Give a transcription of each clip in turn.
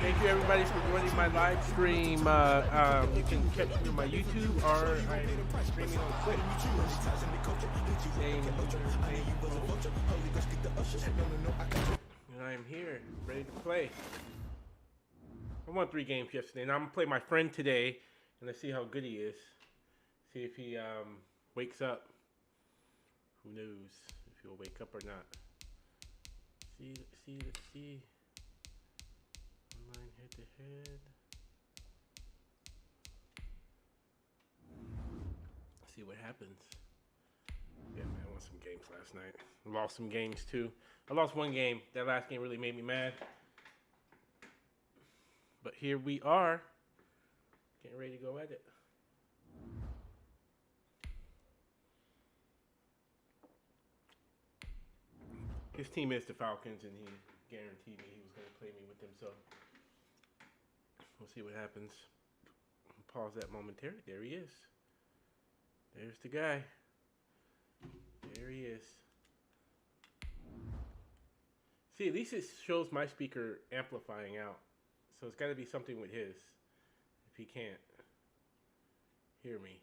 Thank you everybody for joining my live stream. You can catch me on my YouTube or I'm streaming on Twitch. And I am here, ready to play. I won 3 games yesterday, and I'm gonna play my friend today, and let's see how good he is. See if he wakes up. Who knows if he'll wake up or not. Let's see. Online head to head. See what happens. Yeah, man, I won some games last night. I lost some games too. I lost one game. That last game really made me mad. But here we are, getting ready to go at it. His team is the Falcons, and he guaranteed me he was going to play me with them, so we'll see what happens. Pause that momentarily. There he is. There's the guy. There he is. See, at least it shows my speaker amplifying out. So it's got to be something with his, if he can't hear me,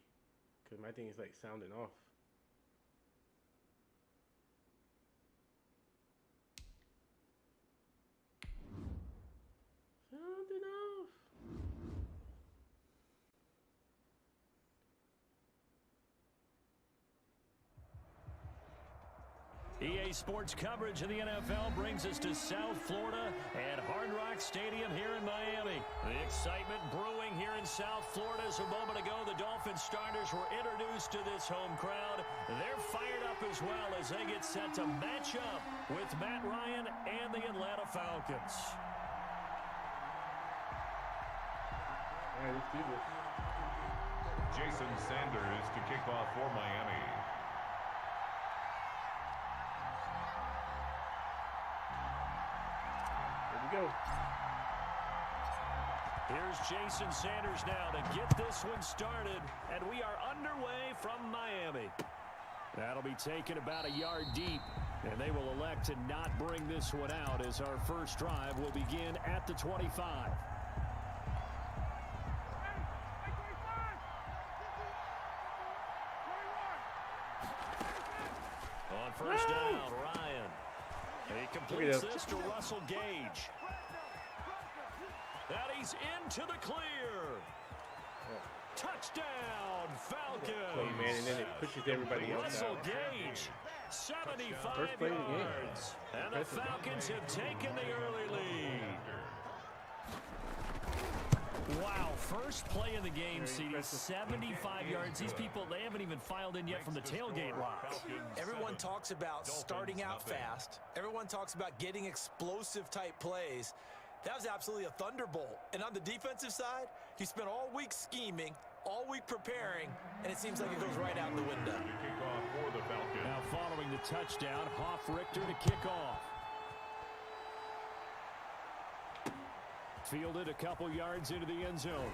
because my thing is like sounding off. Sounding off. EA Sports coverage of the NFL brings us to South Florida at Hard Rock Stadium here in Miami. The excitement brewing here in South Florida as a moment ago the Dolphins starters were introduced to this home crowd. They're fired up as well as they get set to match up with Matt Ryan and the Atlanta Falcons. All right, let's do this. Jason Sanders to kick off for Miami. Go. Here's Jason Sanders now to get this one started, and we are underway from Miami. That'll be taken about a yard deep, and they will elect to not bring this one out as our first drive will begin at the 25. On first down, Ryan. He completes this to Russell Gage. And he's into the clear. Touchdown, Falcons. Play, man, and then it pushes everybody else Russell out. Gage, 75 First play of the game. yards. And the Falcons have taken the early lead. Wow, first play of the game, CD, 75 yards. These people, they haven't even filed in yet from the tailgate lock. Everyone talks about starting out fast. Everyone talks about getting explosive type plays. That was absolutely a thunderbolt. And on the defensive side, he spent all week scheming, all week preparing, and it seems like it goes right out the window. Now following the touchdown, Richter to kick off. Fielded a couple yards into the end zone.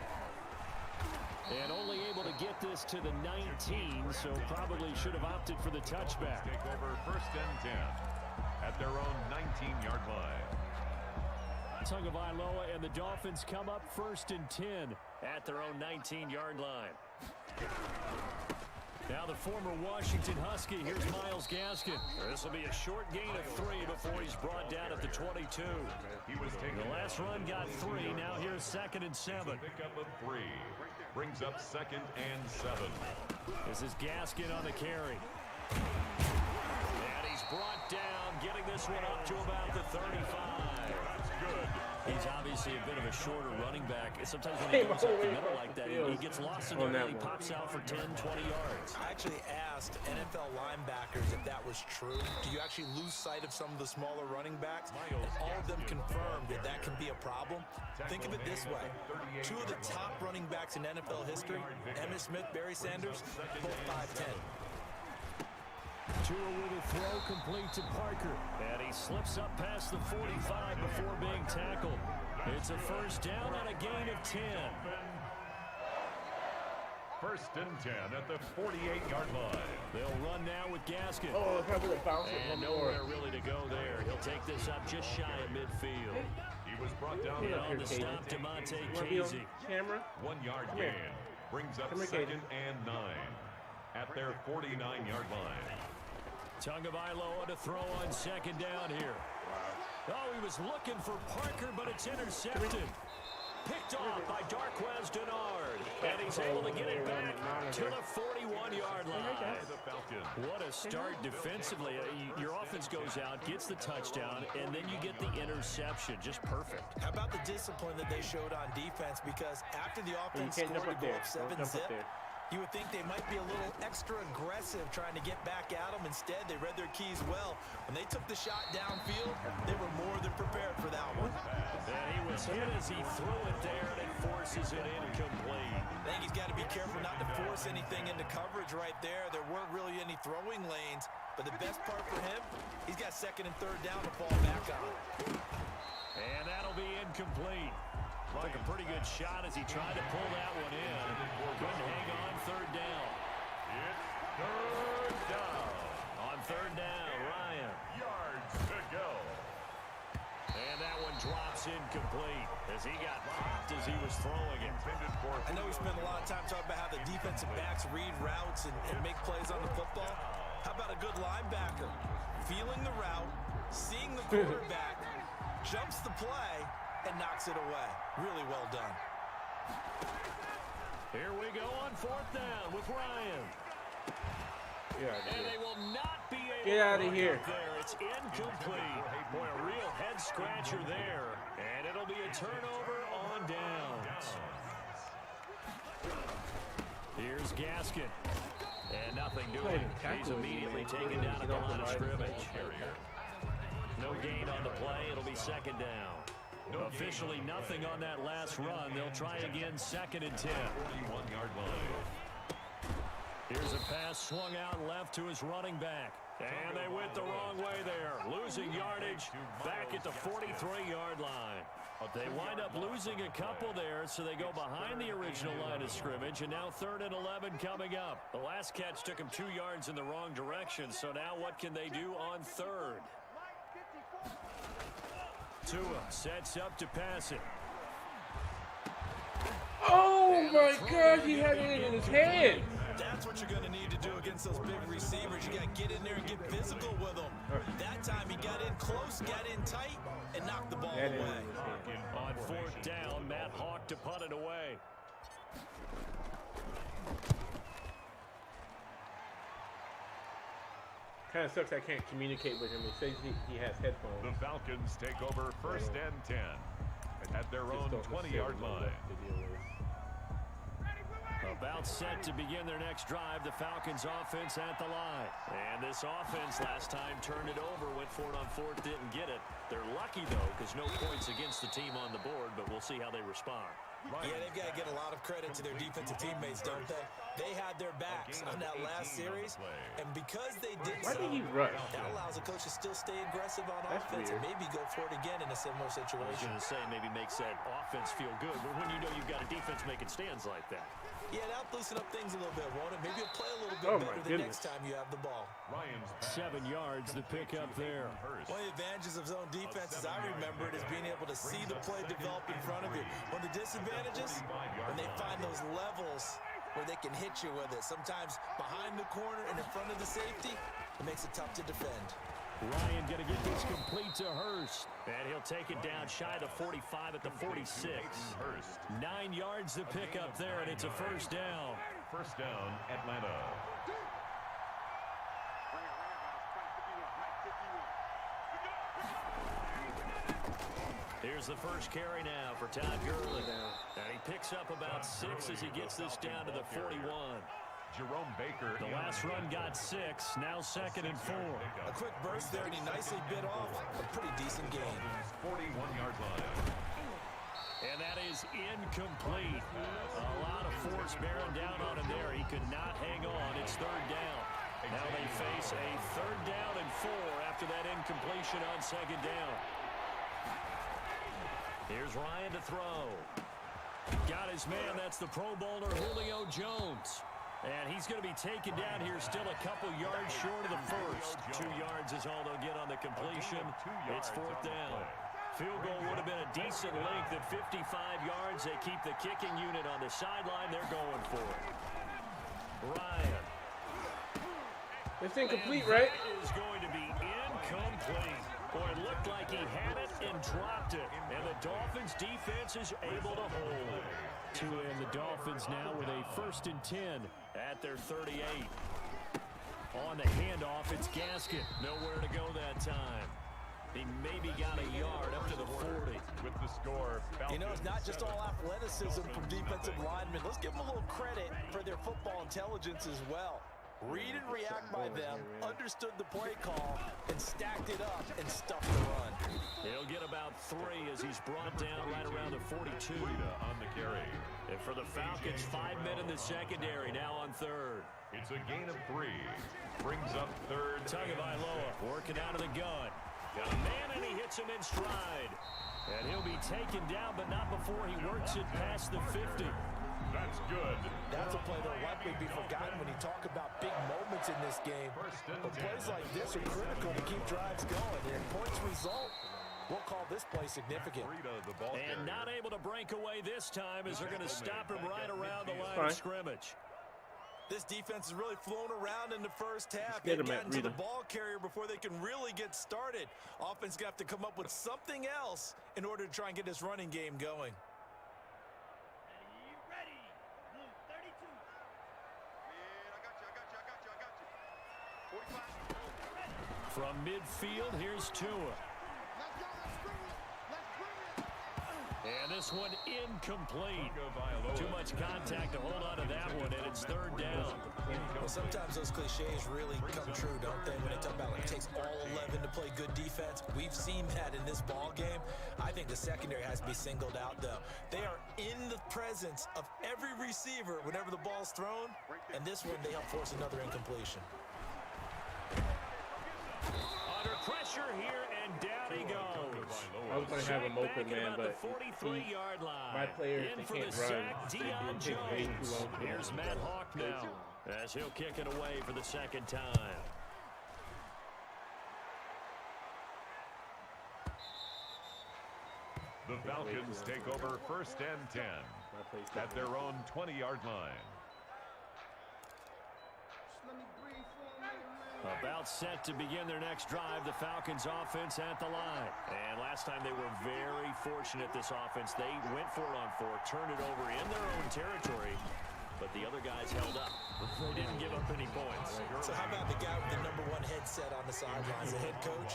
And only able to get this to the 19, so probably should have opted for the touchback. Take over first and 10 at their own 19-yard line. Tagovailoa and the Dolphins come up first and 10 at their own 19-yard line. Now the former Washington Husky, here's Myles Gaskin. This will be a short gain of 3 before he's brought down at the 22. The last run got 3, now here's 2nd and 7. Pickup of 3 brings up 2nd and 7. This is Gaskin on the carry. And he's brought down, getting this one up to about the 35. That's good. He's obviously a bit of a shorter running back. Sometimes when he goes up the middle like that, he gets lost in there and he pops out for 10, 20 yards. I actually asked NFL linebackers if that was true. Do you actually lose sight of some of the smaller running backs? And all of them confirmed that that can be a problem. Think of it this way. 2 of the top running backs in NFL history, Emmitt Smith, Barry Sanders, both 5'10". Tua with a throw complete to Parker. And he slips up past the 45 before being tackled. It's a first down on a gain of 10. First and 10 at the 48-yard line. They'll run now with Gaskin. Oh, it's probably a bounce. And nowhere really to go there. He'll take this up just shy of midfield. He was brought down. And on the stop, DeMonte Casey. Camera. 1 yard gain. Brings up 2nd and 9 at their 49-yard line. Tagovailoa to throw on 2nd down here. Oh, he was looking for Parker, but it's intercepted. Picked off by Darquez Denard. And he's able to get it back to the 41-yard line. What a start defensively. Your offense goes out, gets the touchdown, and then you get the interception. Just perfect. How about the discipline that they showed on defense? Because after the offense scored to go up 7-zip, you would think they might be a little extra aggressive trying to get back at them. Instead, they read their keys well. When they took the shot downfield, they were more than prepared for that one. And he was hit as he threw it there, and it forces it incomplete. I think he's got to be careful not to force anything into coverage right there. There weren't really any throwing lanes. But the best part for him, he's got 2nd and 3rd down to fall back on. And that'll be incomplete. Took a pretty good shot as he tried to pull that one in. Couldn't hang on 3rd down. It's 3rd down. On 3rd down, Ryan. Yards to go. And that one drops incomplete as he got popped as he was throwing it. I know we spent a lot of time talking about how the defensive backs read routes and make plays on the football. How about a good linebacker? Feeling the route, seeing the quarterback, jumps the play, and knocks it away. Really well done. Here we go on 4th down with Ryan. And they will not be able Get out of here. There. It's incomplete. Boy, a real head scratcher there. And it'll be a turnover on downs. Here's Gaskin. And nothing doing. He's immediately taken down at the line of scrimmage. No gain on the play. It'll be 2nd down. Officially nothing on that last run. They'll try again 2nd and 10. 41-yard line. Here's a pass swung out left to his running back. And they went the wrong way there. Losing yardage back at the 43-yard line. They wind up losing a couple there, so they go behind the original line of scrimmage, and now 3rd and 11 coming up. The last catch took him 2 yards in the wrong direction, so now what can they do on 3rd? Tua sets up to pass it. Oh my God, he had it in his head. That's what you're going to need to do against those big receivers. You got to get in there and get physical with them. That time he got in close, got in tight, and knocked the ball away. On 4th down, Matt Hawk to punt it away. Kind of sucks I can't communicate with him. He says he has headphones. The Falcons take over 1st and 10 at their own 20-yard line. About set to begin their next drive, the Falcons offense at the line. And this offense last time turned it over, went for it on 4th, didn't get it. They're lucky, though, because no points against the team on the board, but we'll see how they respond. Yeah, they've got to get a lot of credit to their defensive teammates, don't they? They had their backs on that last series, and because they did so, that allows the coach to still stay aggressive on offense and maybe go for it again in a similar situation. I was going to say, maybe makes that offense feel good, but when you know you've got a defense making stands like that. Yeah, that'll loosen up things a little bit, won't it? Maybe you'll play a little bit better the next time you have the ball. 7 yards to pick up there. One of the advantages of zone defense, as I remember it, is being able to see the play develop in front of you. One of the disadvantages, when they find those levels where they can hit you with it. Sometimes behind the corner and in front of the safety, it makes it tough to defend. Ryan going to get this complete to Hurst. And he'll take it down shy of the 45 at the 46. 9 yards to pick up there, and it's a 1st down. 1st down, Atlanta. Here's the first carry now for Todd Gurley. And he picks up about 6 as he gets this down to the 41. Jerome Baker. The last run got 6, now 2nd and 4. A quick burst there, and he nicely bit off a pretty decent gain. 41-yard line. And that is incomplete. A lot of force bearing down on him there. He could not hang on. It's 3rd down. Now they face a 3rd down and 4 after that incompletion on 2nd down. Here's Ryan to throw. Got his man. That's the Pro Bowler Julio Jones. And he's going to be taken down here still a couple yards short of the 1st. 2 yards is all they'll get on the completion. It's 4th down. Field goal would have been a decent length at 55 yards. They keep the kicking unit on the sideline. They're going for it. Ryan. It's incomplete, right? It is going to be incomplete. Boy, it looked like he had it and dropped it. And the Dolphins defense is able to hold. And the Dolphins now with a 1st and 10 at their 38. On the handoff, it's Gaskin. Nowhere to go that time. He maybe got a yard up to the 40. With the score, you know, it's not just all athleticism from defensive linemen. Let's give them a little credit for their football intelligence as well. Read and react by them, understood the play call, and stacked it up and stuffed the run. He'll get about 3 as he's brought down right around the 42. On the carry. And for the Falcons, 5 men in the secondary, now on 3rd. It's a gain of 3. Brings up 3rd. Tagovailoa working out of the gun. Got a man, and he hits him in stride. And he'll be taken down, but not before he works it past the 50. That's good. That's a play that'll likely be forgotten when you talk about big moments in this game. But plays like this are critical to keep drives going. And points result, we'll call this play significant. And not able to break away this time as they're going to stop him right around the line of scrimmage. This defense is really flown around in the first half. They've gotten to the ball carrier before they can really get started. Offense going to have to come up with something else in order to try and get this running game going. From midfield, here's Tua. And this one incomplete. Too much contact to hold on to that one, and it's 3rd down. Well, sometimes those cliches really come true, don't they? When they talk about it takes all 11 to play good defense. We've seen that in this ball game. I think the secondary has to be singled out, though. They are in the presence of every receiver whenever the ball's thrown, and this one they help force another incompletion. Under pressure here, and down he goes. I was going to have him open, man, but 43-yard line. my players, in they for can't the run. sack, Deion Jones. Here's Matt Hawk now as he'll kick it away for the 2nd time. The Falcons take over 1st and 10 at their own 20-yard line. About set to begin their next drive, the Falcons offense at the line. And last time they were very fortunate, this offense. They went for it on 4, turned it over in their own territory, but the other guys held up. They didn't give up any points. So how about the guy with the #1 headset on the sidelines, the head coach?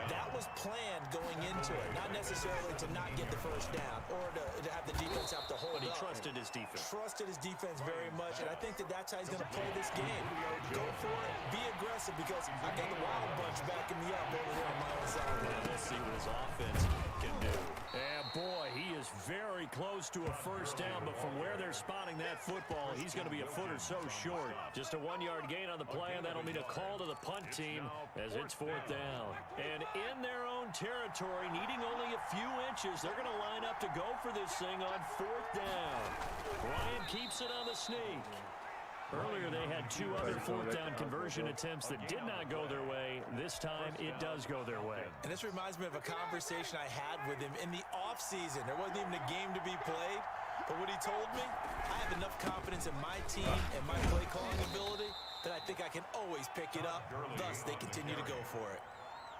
That was planned going into it, not necessarily to not get the 1st down or to have the defense have to hold up. But he trusted his defense. Trusted his defense very much, and I think that's how he's going to play this game. Go for it, be aggressive, because I got the Wild Bunch backing me up over there on my own side. We'll see what his offense can do. And boy, he is very close to a 1st down, but from where they're spotting that football, he's going to be a foot or so short. Just a 1-yard gain on the play, and that'll mean a call to the punt team as it's 4th down. And in their own territory, needing only a few inches, they're going to line up to go for this thing on 4th down. Ryan keeps it on the sneak. Earlier, they had 2 other 4th down conversion attempts that did not go their way. This time, it does go their way. And this reminds me of a conversation I had with him in the offseason. There wasn't even a game to be played. But what he told me, I have enough confidence in my team and my play calling ability that I think I can always pick it up. Thus, they continue to go for it.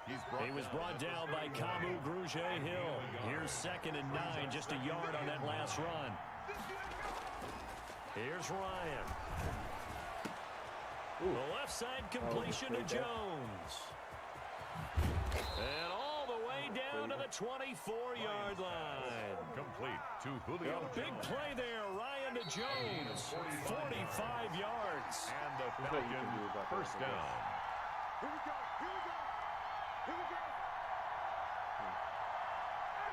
He was brought down by Kamu Grugier-Hill. Here's 2nd and 9, just a yard on that last run. Here's Ryan. The left side completion to Jones. And all the way down to the 24-yard line. Complete to Julio. A big play there, Ryan to Jones. 45 yards. And the Falcons 1st down. Here we go. Here we go. Here we go.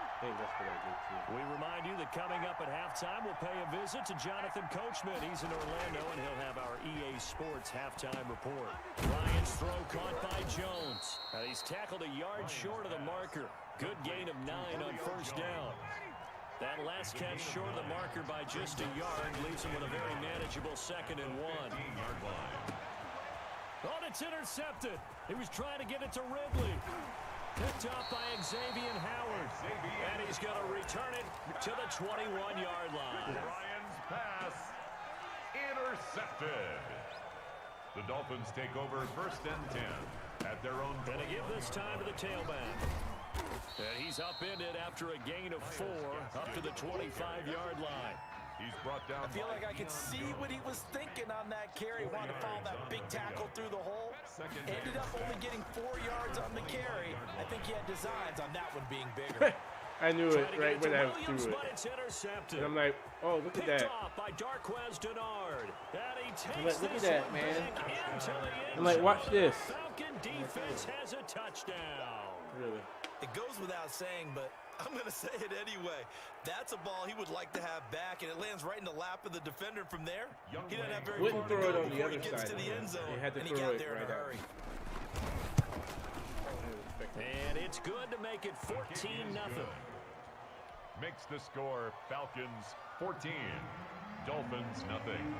I think that's what I did too. We remind you that coming up at halftime, we'll pay a visit to Jonathan Coachman. He's in Orlando, and he'll have our EA Sports halftime report. Ryan's throw caught by Jones. He's tackled a yard short of the marker. Good gain of 9 on 1st down. That last catch short of the marker by just a yard leaves him with a very manageable 2nd and 1. Oh, and it's intercepted. He was trying to get it to Ridley. And Ridley will pick it up. 15 yards. Picked up by Xavier Howard. And he's going to return it to the 21-yard line. Ryan's pass intercepted. The Dolphins take over 1st and 10 at their own. Going to give this time to the tailback. And he's upended after a gain of 4 up to the 25-yard line. He's brought down. I feel like I could see what he was thinking on that carry. Wanted to follow that big tackle through the hole. Ended up only getting 4 yards on the carry. I think he had designs on that one being bigger. I knew it right when I threw it. And I'm like, oh, look at that. By Darquez Denard. And he takes I'm like, look at that, man. I'm like, watch this. Falcon defense has a touchdown. Really? It goes without saying, but I'm going to say it anyway. That's a ball he would like to have back, and it lands right in the lap of the defender from there. He doesn't have very Wouldn't far to throw go it on the before other he gets side. to the end zone, He had to and he throw got it there in right a out. hurry. And it's good to make it 14-0. Makes the score Falcons 14, Dolphins nothing.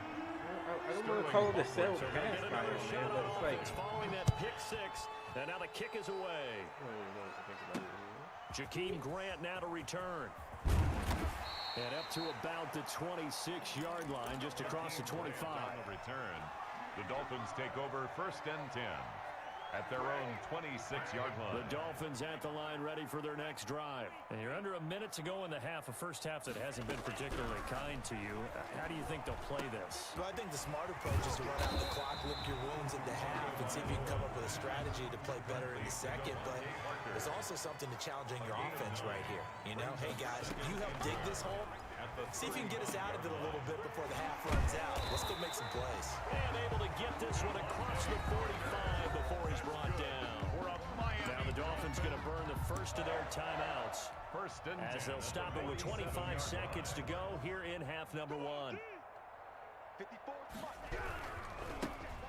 I don't want to call it a sales pass by him, man, but it's like following that pick 6, and now the kick is away. Jakeem Grant now to return. And up to about the 26-yard line, just across the 25. Return. The Dolphins take over 1st and 10 at their own 26-yard line. The Dolphins at the line, ready for their next drive. And you're under a minute to go in the half, a first half that hasn't been particularly kind to you. How do you think they'll play this? Well, I think the smart approach is to run out the clock, lick your wounds into half, and see if you can come up with a strategy to play better in the second. But there's also something to challenging your offense right here. You know, hey, guys, you help dig this hole. See if you can get us out of it a little bit before the half runs out. Let's go make some plays. And able to get this one across the 45 before he's brought down. Now the Dolphins going to burn the first of their timeouts. As they'll stop it with 25 seconds to go here in half number 1.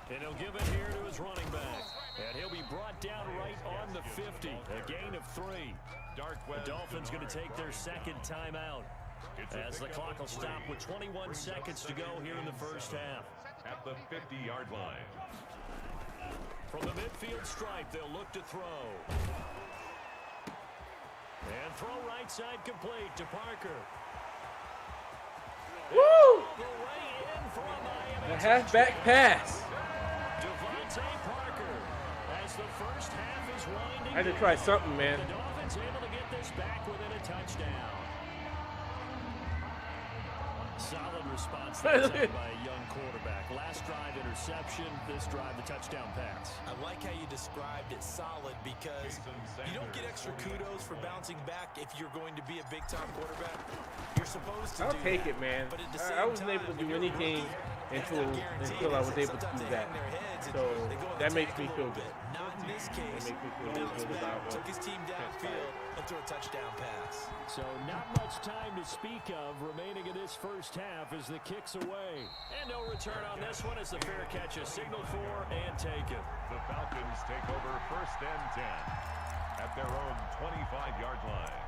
And he'll give it here to his running back. And he'll be brought down right on the 50. A gain of 3. The Dolphins going to take their second timeout. As the clock will stop with 21 seconds to go here in the first half. At the 50-yard line. From the midfield stripe, they'll look to throw. And throw right side complete to Parker. woo! A halfback pass. Devontae Parker, as the first half is winding. I had to try something, man. The Dolphins able to get this back within a touchdown. Solid response that time by a young quarterback. Last drive interception, this drive the touchdown pass. I like how you described it solid because you don't get extra kudos for bouncing back if you're going to be a big-time quarterback. You're supposed to I'll take it, man. I wasn't able to do anything until I was able to do that. So that makes me feel good. Not in this case. That makes me feel really good about what took his team downfield and threw a touchdown pass. So not much time to speak of remaining in this first half as the kick's away. And no return on this one as the fair catch is signaled for and taken. The Falcons take over 1st and 10 at their own 25-yard line.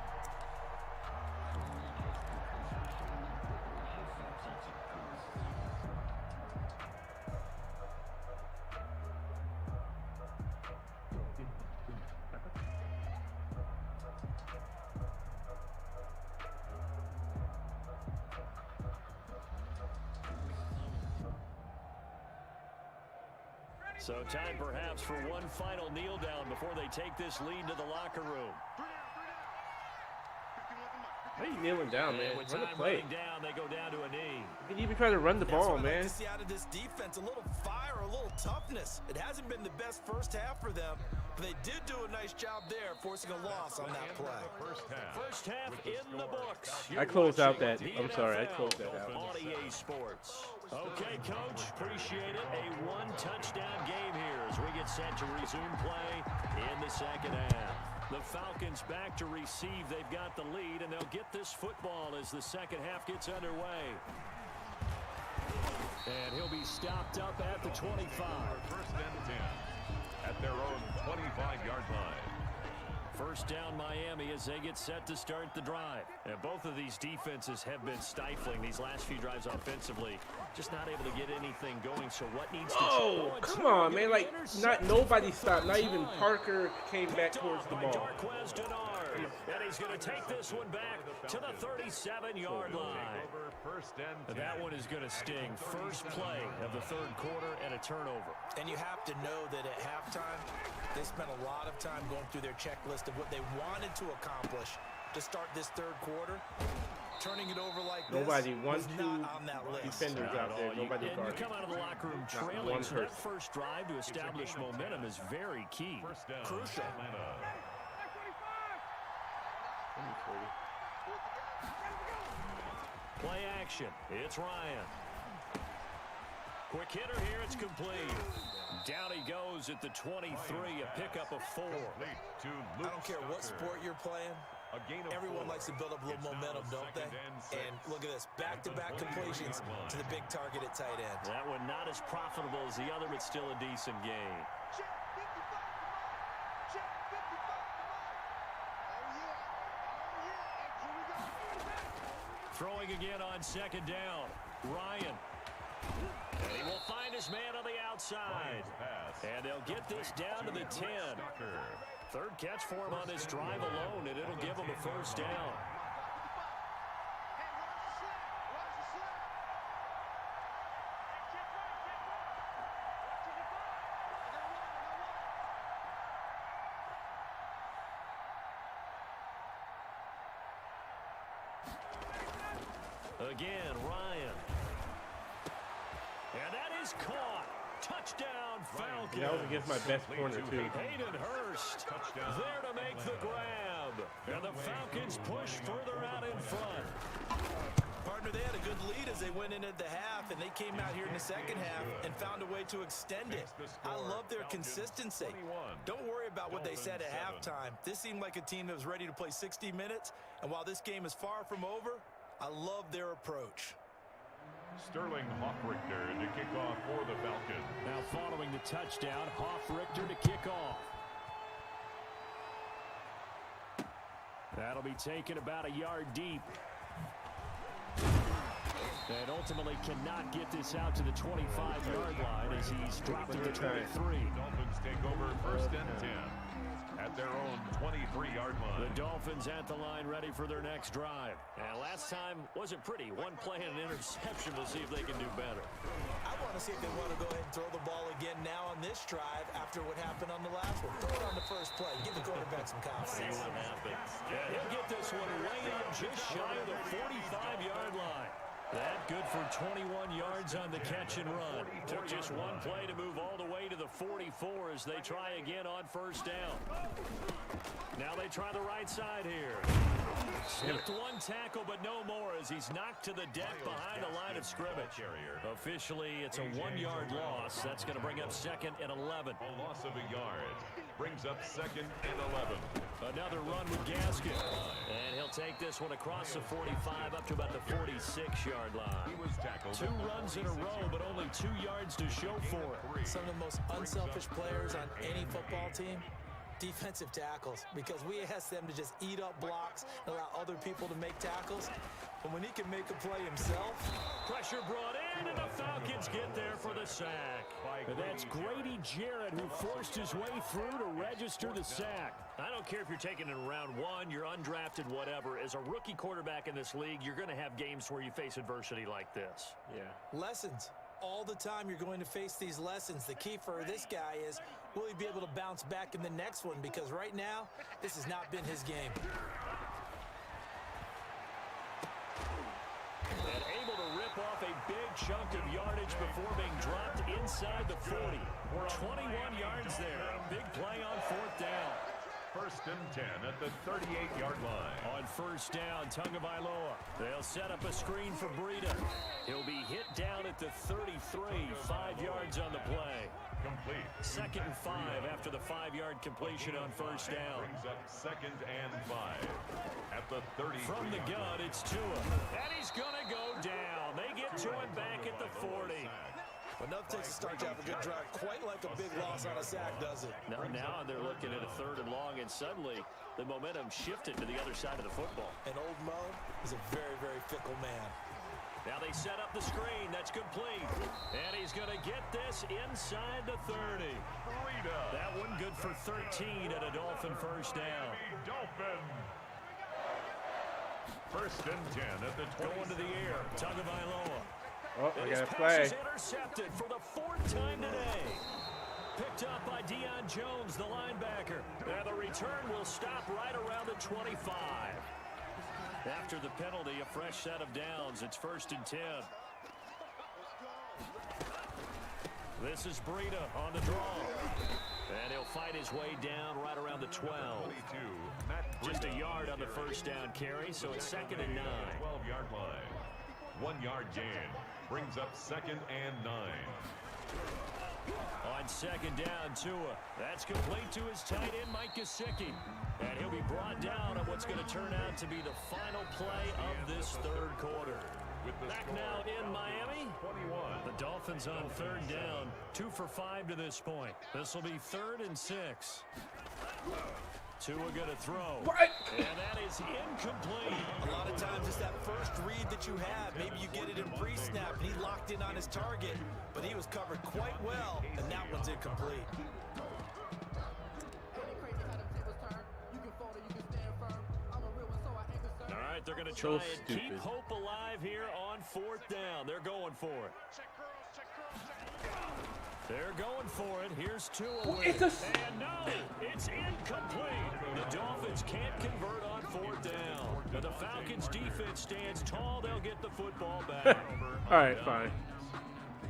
So time perhaps for one final kneel down before they take this lead to the locker room. Why are you kneeling down, man? With Run the time play. running down, they go down to a knee. You can even try to run the ball, That's what I man. like to see out of this defense, a little fire, a little toughness. It hasn't been the best first half for them, but they did do a nice job there, forcing a loss on that play. First half in the books. I closed out that. I'm sorry, I closed that out. On EA Sports. Okay, Coach, appreciate it. A one-touchdown game here as we get set to resume play in the second half. The Falcons back to receive. They've got the lead, and they'll get this football as the second half gets underway. And he'll be stopped up at the 25. 1st and 10 at their own 25-yard line. First down Miami as they get set to start the drive. And both of these defenses have been stifling these last few drives offensively. Just not able to get anything going. So what needs to change? Oh, come on, man. Like, nobody stopped. Not even Parker came back towards the ball. And he's going to take this one back to the 37-yard line. And that one is going to sting. First play of the third quarter and a turnover. And you have to know that at halftime, they spent a lot of time going through their checklist of what they wanted to accomplish to start this third quarter. Turning it over like this was not on that list. Defenders out there. Nobody and you come out of the locker room trailing, so that first drive to establish momentum is very key. Crucial. Play action. It's Ryan. Quick hitter here. It's complete. Down he goes at the 23. A pickup of 4. I don't care what sport you're playing. Everyone likes to build up a little momentum, don't they? And look at this. Back-to-back completions to the big target at tight end. That one not as profitable as the other, but still a decent gain. Throwing again on second down. Ryan. And he will find his man on the outside. And they'll get this down to the 10. Third catch for him on this drive alone, and it'll give him a first down. Again, Ryan. And that is caught. Touchdown, Falcons. That was against my best corner, too. Hayden Hurst there to make the grab. And the Falcons push further out in front. Partner, they had a good lead as they went into the half, and they came out here in the second half and found a way to extend it. I love their consistency. Don't worry about what they said at halftime. This seemed like a team that was ready to play 60 minutes, and while this game is far from over, I love their approach. Sterling Hoffrichter to kick off for the Falcons. Now following the touchdown, Hoffrichter to kick off. That'll be taken about a yard deep. And ultimately cannot get this out to the 25-yard line as he's dropped to the 23. Dolphins take over first and 10 at their own 23-yard line. The Dolphins at the line ready for their next drive. And last time wasn't pretty. One play and an interception. We'll see if they can do better. I want to see if they want to go ahead and throw the ball again now on this drive after what happened on the last one. Throw it on the first play. Give the quarterback some confidence. See what happens. Yeah, he'll get this one way up just shy of the 45-yard line. That good for 21 yards on the catch and run. Took just one play to move all the way to the 44 as they try again on first down. Now they try the right side here. Slipped one tackle, but no more as he's knocked to the deck behind the line of scrimmage. Officially, it's a 1-yard loss. That's going to bring up second and 11. A loss of a yard brings up second and 11. Another run with Gaskin. And he'll take this one across the 45 up to about the 46-yard line. He was tackled. 2 runs in a row, but only 2 yards to show for it. Some of the most unselfish players on any football team, defensive tackles, because we ask them to just eat up blocks and allow other people to make tackles. But when he can make a play himself. Pressure brought in, and the Falcons get there for the sack. And that's Grady Jarrett who forced his way through to register the sack. I don't care if you're taking it in round 1, you're undrafted, whatever. As a rookie quarterback in this league, you're going to have games where you face adversity like this. Yeah. Lessons. All the time you're going to face these lessons. The key for this guy is, will he be able to bounce back in the next one? Because right now, this has not been his game. And able to rip off a big chunk of yardage before being dropped inside the 40. 21 yards there. A big play on fourth down. First and 10 at the 38-yard line. On first down, Tagovailoa. They'll set up a screen for Breida. He'll be hit down at the 33, 5 yards on the play. Complete. Second and 5 after the 5-yard completion on first down. Brings up second and 5 at the 30. From the gun, it's Tua. And he's going to go down. They get to him back at the 40. Enough takes to start to have a good drive. Quite like a big loss on a sack, does it? Now they're looking at a 3rd and long, and suddenly the momentum shifted to the other side of the football. And old Mo is a very, very fickle man. Now they set up the screen. That's complete. And he's going to get this inside the 30. That one good for 13 and a Dolphin first down. Dolphin. 1st and 10 at the 20. Going to the air. Tagovailoa. Oh, I His got to pass play. is intercepted for the 4th time today. Picked up by Deion Jones, the linebacker. And the return will stop right around the 25. After the penalty, a fresh set of downs. It's 1st and 10. This is Breida on the draw. And he'll fight his way down right around the 12. Just a yard on the first down carry, so it's 2nd and 9. 12-yard line. 1 yard gain. Brings up 2nd and 9. On 2nd down, Tua. That's complete to his tight end, Mike Gesicki. And he'll be brought down on what's going to turn out to be the final play of this 3rd quarter. Back now in Miami. 21. The Dolphins on 3rd down. 2 for 5 to this point. This will be 3rd and 6. Tua going to throw. What? And that is incomplete. A lot of times it's that first read that you have. Maybe you get it in pre-snap, and he locked in on his target, but he was covered quite well, and that one's incomplete. All right, they're going to try and keep hope alive here on 4th down. They're going for it. They're going for it. Here's Tua. And no, it's incomplete. The Dolphins can't convert on 4th down. But the Falcons' defense stands tall. They'll get the football back. All right, fine.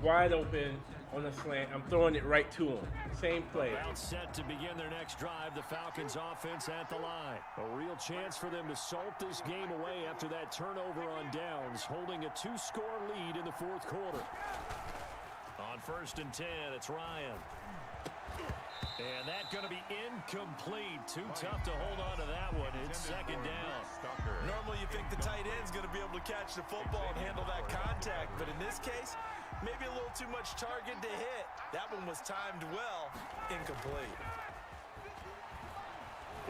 Wide open on the slant. I'm throwing it right to him. Same play. Well set to begin their next drive. The Falcons' offense at the line. A real chance for them to salt this game away after that turnover on downs, holding a 2-score lead in the 4th quarter. On 1st and 10, it's Ryan. And that's going to be incomplete. Too tough to hold on to that one. It's 2nd down. Normally you think the tight end's going to be able to catch the football and handle that contact, but in this case, maybe a little too much target to hit. That one was timed well. Incomplete.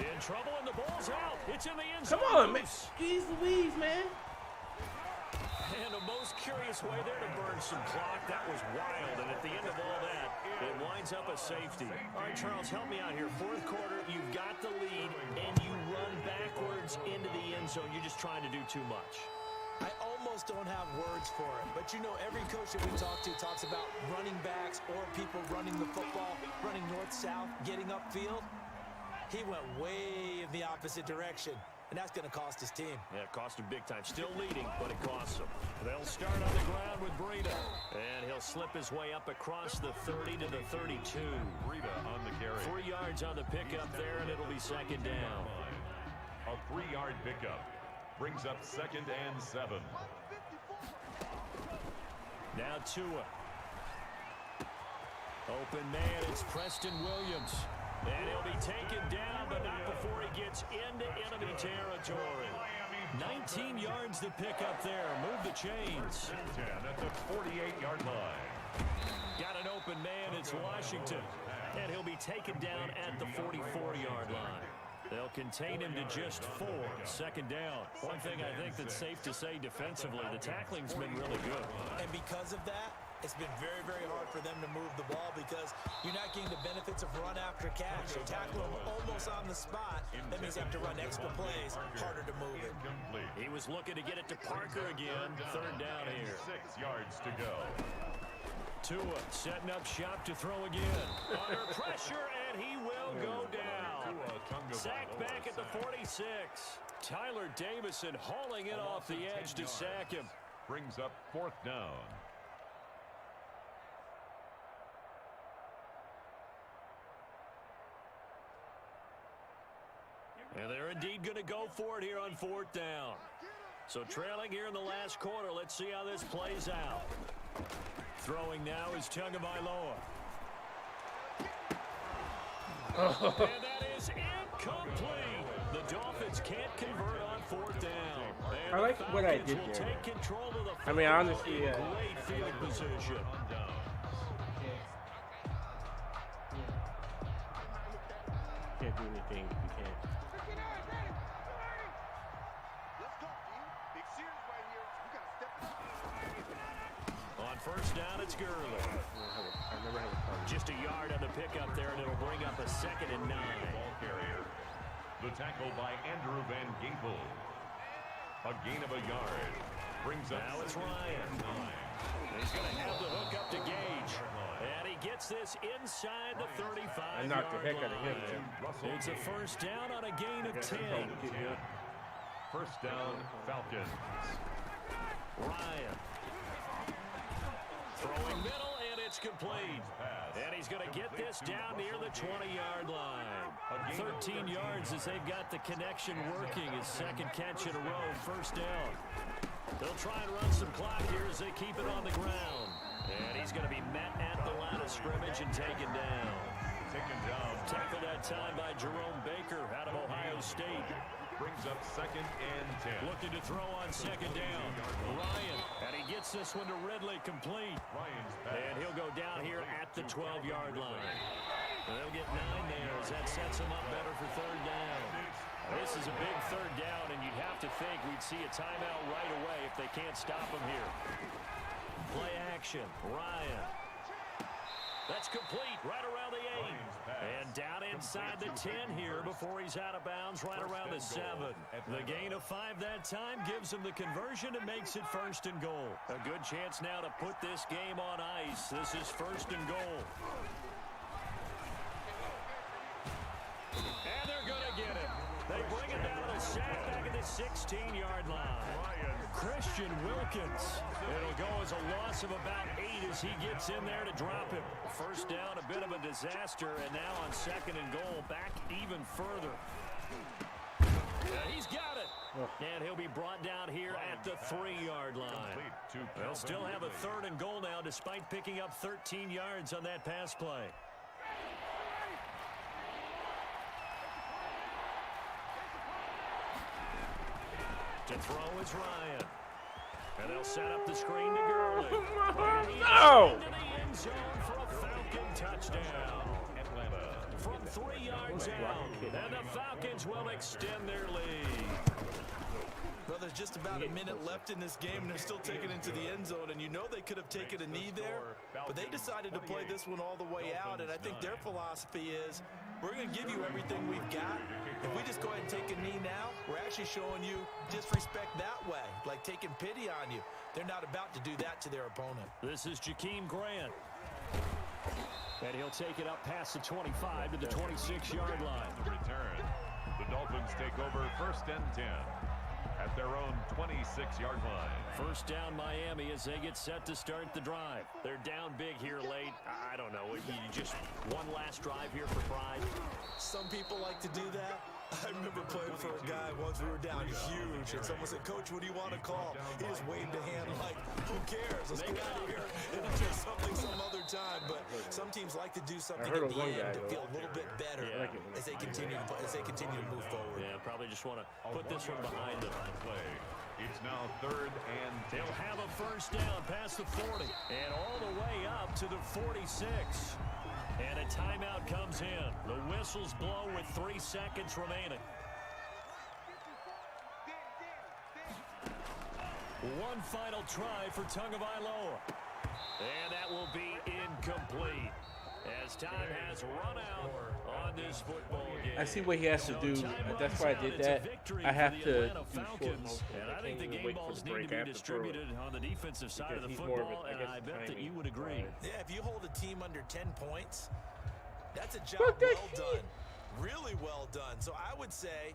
In trouble, and the ball's out. It's in the end zone. Come on, man. Jeez Louise, man. And a most curious way there to burn some clock. That was wild, and at the end of all that, it winds up a safety. All right, Charles, help me out here. 4th quarter, you've got the lead, and you run backwards into the end zone. You're just trying to do too much. I almost don't have words for it, but you know every coach that we talk to talks about running backs or people running the football, running north-south, getting upfield. He went way in the opposite direction. And that's going to cost his team. Yeah, it cost him big time. Still leading, but it costs him. They'll start on the ground with Breida. And he'll slip his way up across the 30 to the 32. Breida on the carry. 3 yards on the pickup there, and it'll be 2nd down. A 3-yard pickup brings up 2nd and 7. Now Tua. Open man, it's Preston Williams. And he'll be taken down, but not before he gets into enemy territory. 19 yards to pick up there. Move the chains. 10 at the 48-yard line. Got an open man. It's Washington. And he'll be taken down at the 44-yard line. They'll contain him to just 4. 2nd down. One thing I think that's safe to say defensively, the tackling's been really good. And because of that, it's been very, very hard for them to move the ball because you're not getting the benefits of run after catch. You tackle them almost on the spot. That means you have to run extra plays, harder to move it. He was looking to get it to Parker again. 3rd down here. 6 yards to go. Tua setting up shop to throw again. Under pressure, and he will go down. Sacked back at the 46. Tyler Davison hauling it off the edge to sack him. Brings up 4th down. And they're indeed going to go for it here on 4th down. So trailing here in the last quarter. Let's see how this plays out. Throwing now is Tagovailoa. And that is incomplete. The Dolphins can't convert on 4th down. And I like what I did will there. take control of the I mean, honestly, great field position. do anything if you can. Let's go, team. Big series right here. We got to step it up. On first down, it's Gurley. I never have a problem. Just a yard on the pickup there, and it'll bring up a 2nd and 9. Ball carrier. The tackle by Andrew Van Ginkel. A gain of a yard. Brings up now it's Ryan. He's going to have the hook up to Gage. And he gets this inside the 35-yard I knocked the heck out of him, too. It's a first down on a gain of 10. First down, Falcons. Ryan. Throwing middle, and it's complete. And he's going to get this down near the 20-yard line. 13 yards as they've got the connection working. His second catch in a row, first down. They'll try and run some clock here as they keep it on the ground. And he's going to be met at the line of scrimmage and taken down. Tackled that time by Jerome Baker out of Ohio State. Brings up 2nd and 10. Looking to throw on 2nd down. Ryan, and he gets this one to Ridley complete. And he'll go down here at the 12-yard line. They'll get 9 there as that sets him up better for 3rd down. This is a big 3rd down, and you'd have to think we'd see a timeout right away if they can't stop him here. Play action, Ryan. That's complete right around the 8. And down inside the 10 here before he's out of bounds right around the 7. The gain of 5 that time gives him the conversion and makes it 1st and goal. A good chance now to put this game on ice. This is 1st and goal. And they're going to get it. They bring it down to the sack back at the 16-yard line. Christian Wilkins. It'll go as a loss of about 8 as he gets in there to drop him. First down, a bit of a disaster, and now on 2nd and goal, back even further. He's got it. And he'll be brought down here at the 3-yard line. They'll still have a 3rd and goal now despite picking up 13 yards on that pass play. To throw is Ryan. And they'll set up the screen to Gurley. No! Into the end zone for a Falcon touchdown. From 3 yards out. And the Falcons will extend their lead. Well, there's just about a minute left in this game, and they're still taking it into the end zone. And you know they could have taken a knee there, but they decided to play this one all the way out. And I think their philosophy is, we're going to give you everything we've got. If we just go ahead and take a knee now, we're actually showing you disrespect that way, like taking pity on you. They're not about to do that to their opponent. This is Jakeem Grant. And he'll take it up past the 25 to the 26-yard line. The return. The Dolphins take over 1st and 10 at their own 26-yard line. First down Miami as they get set to start the drive. They're down big here late. I don't know. You just one last drive here for pride. Some people like to do that. I remember playing for a guy once. We were down huge, and someone said, "Coach, what do you want to call?" He just waved a hand like, "Who cares? Let's get out of here." It'll just something some other time. But some teams like to do something at the end to feel a little bit better as they continue to move forward. Yeah, probably just want to put this one behind them. It's now 3rd and 10. They'll have a first down past the 40 and all the way up to the 46. And a timeout comes in. The whistles blow with 3 seconds remaining. One final try for Tagovailoa. And that will be incomplete. As time has run out on this football game. I see what he has to do. That's why I did that. I have to do Falcons, and I think the game balls need to be distributed on the defensive side of the football, and I bet that you would agree. Yeah, if you hold a team under 10 points, that's a job well done. Really well done. So I would say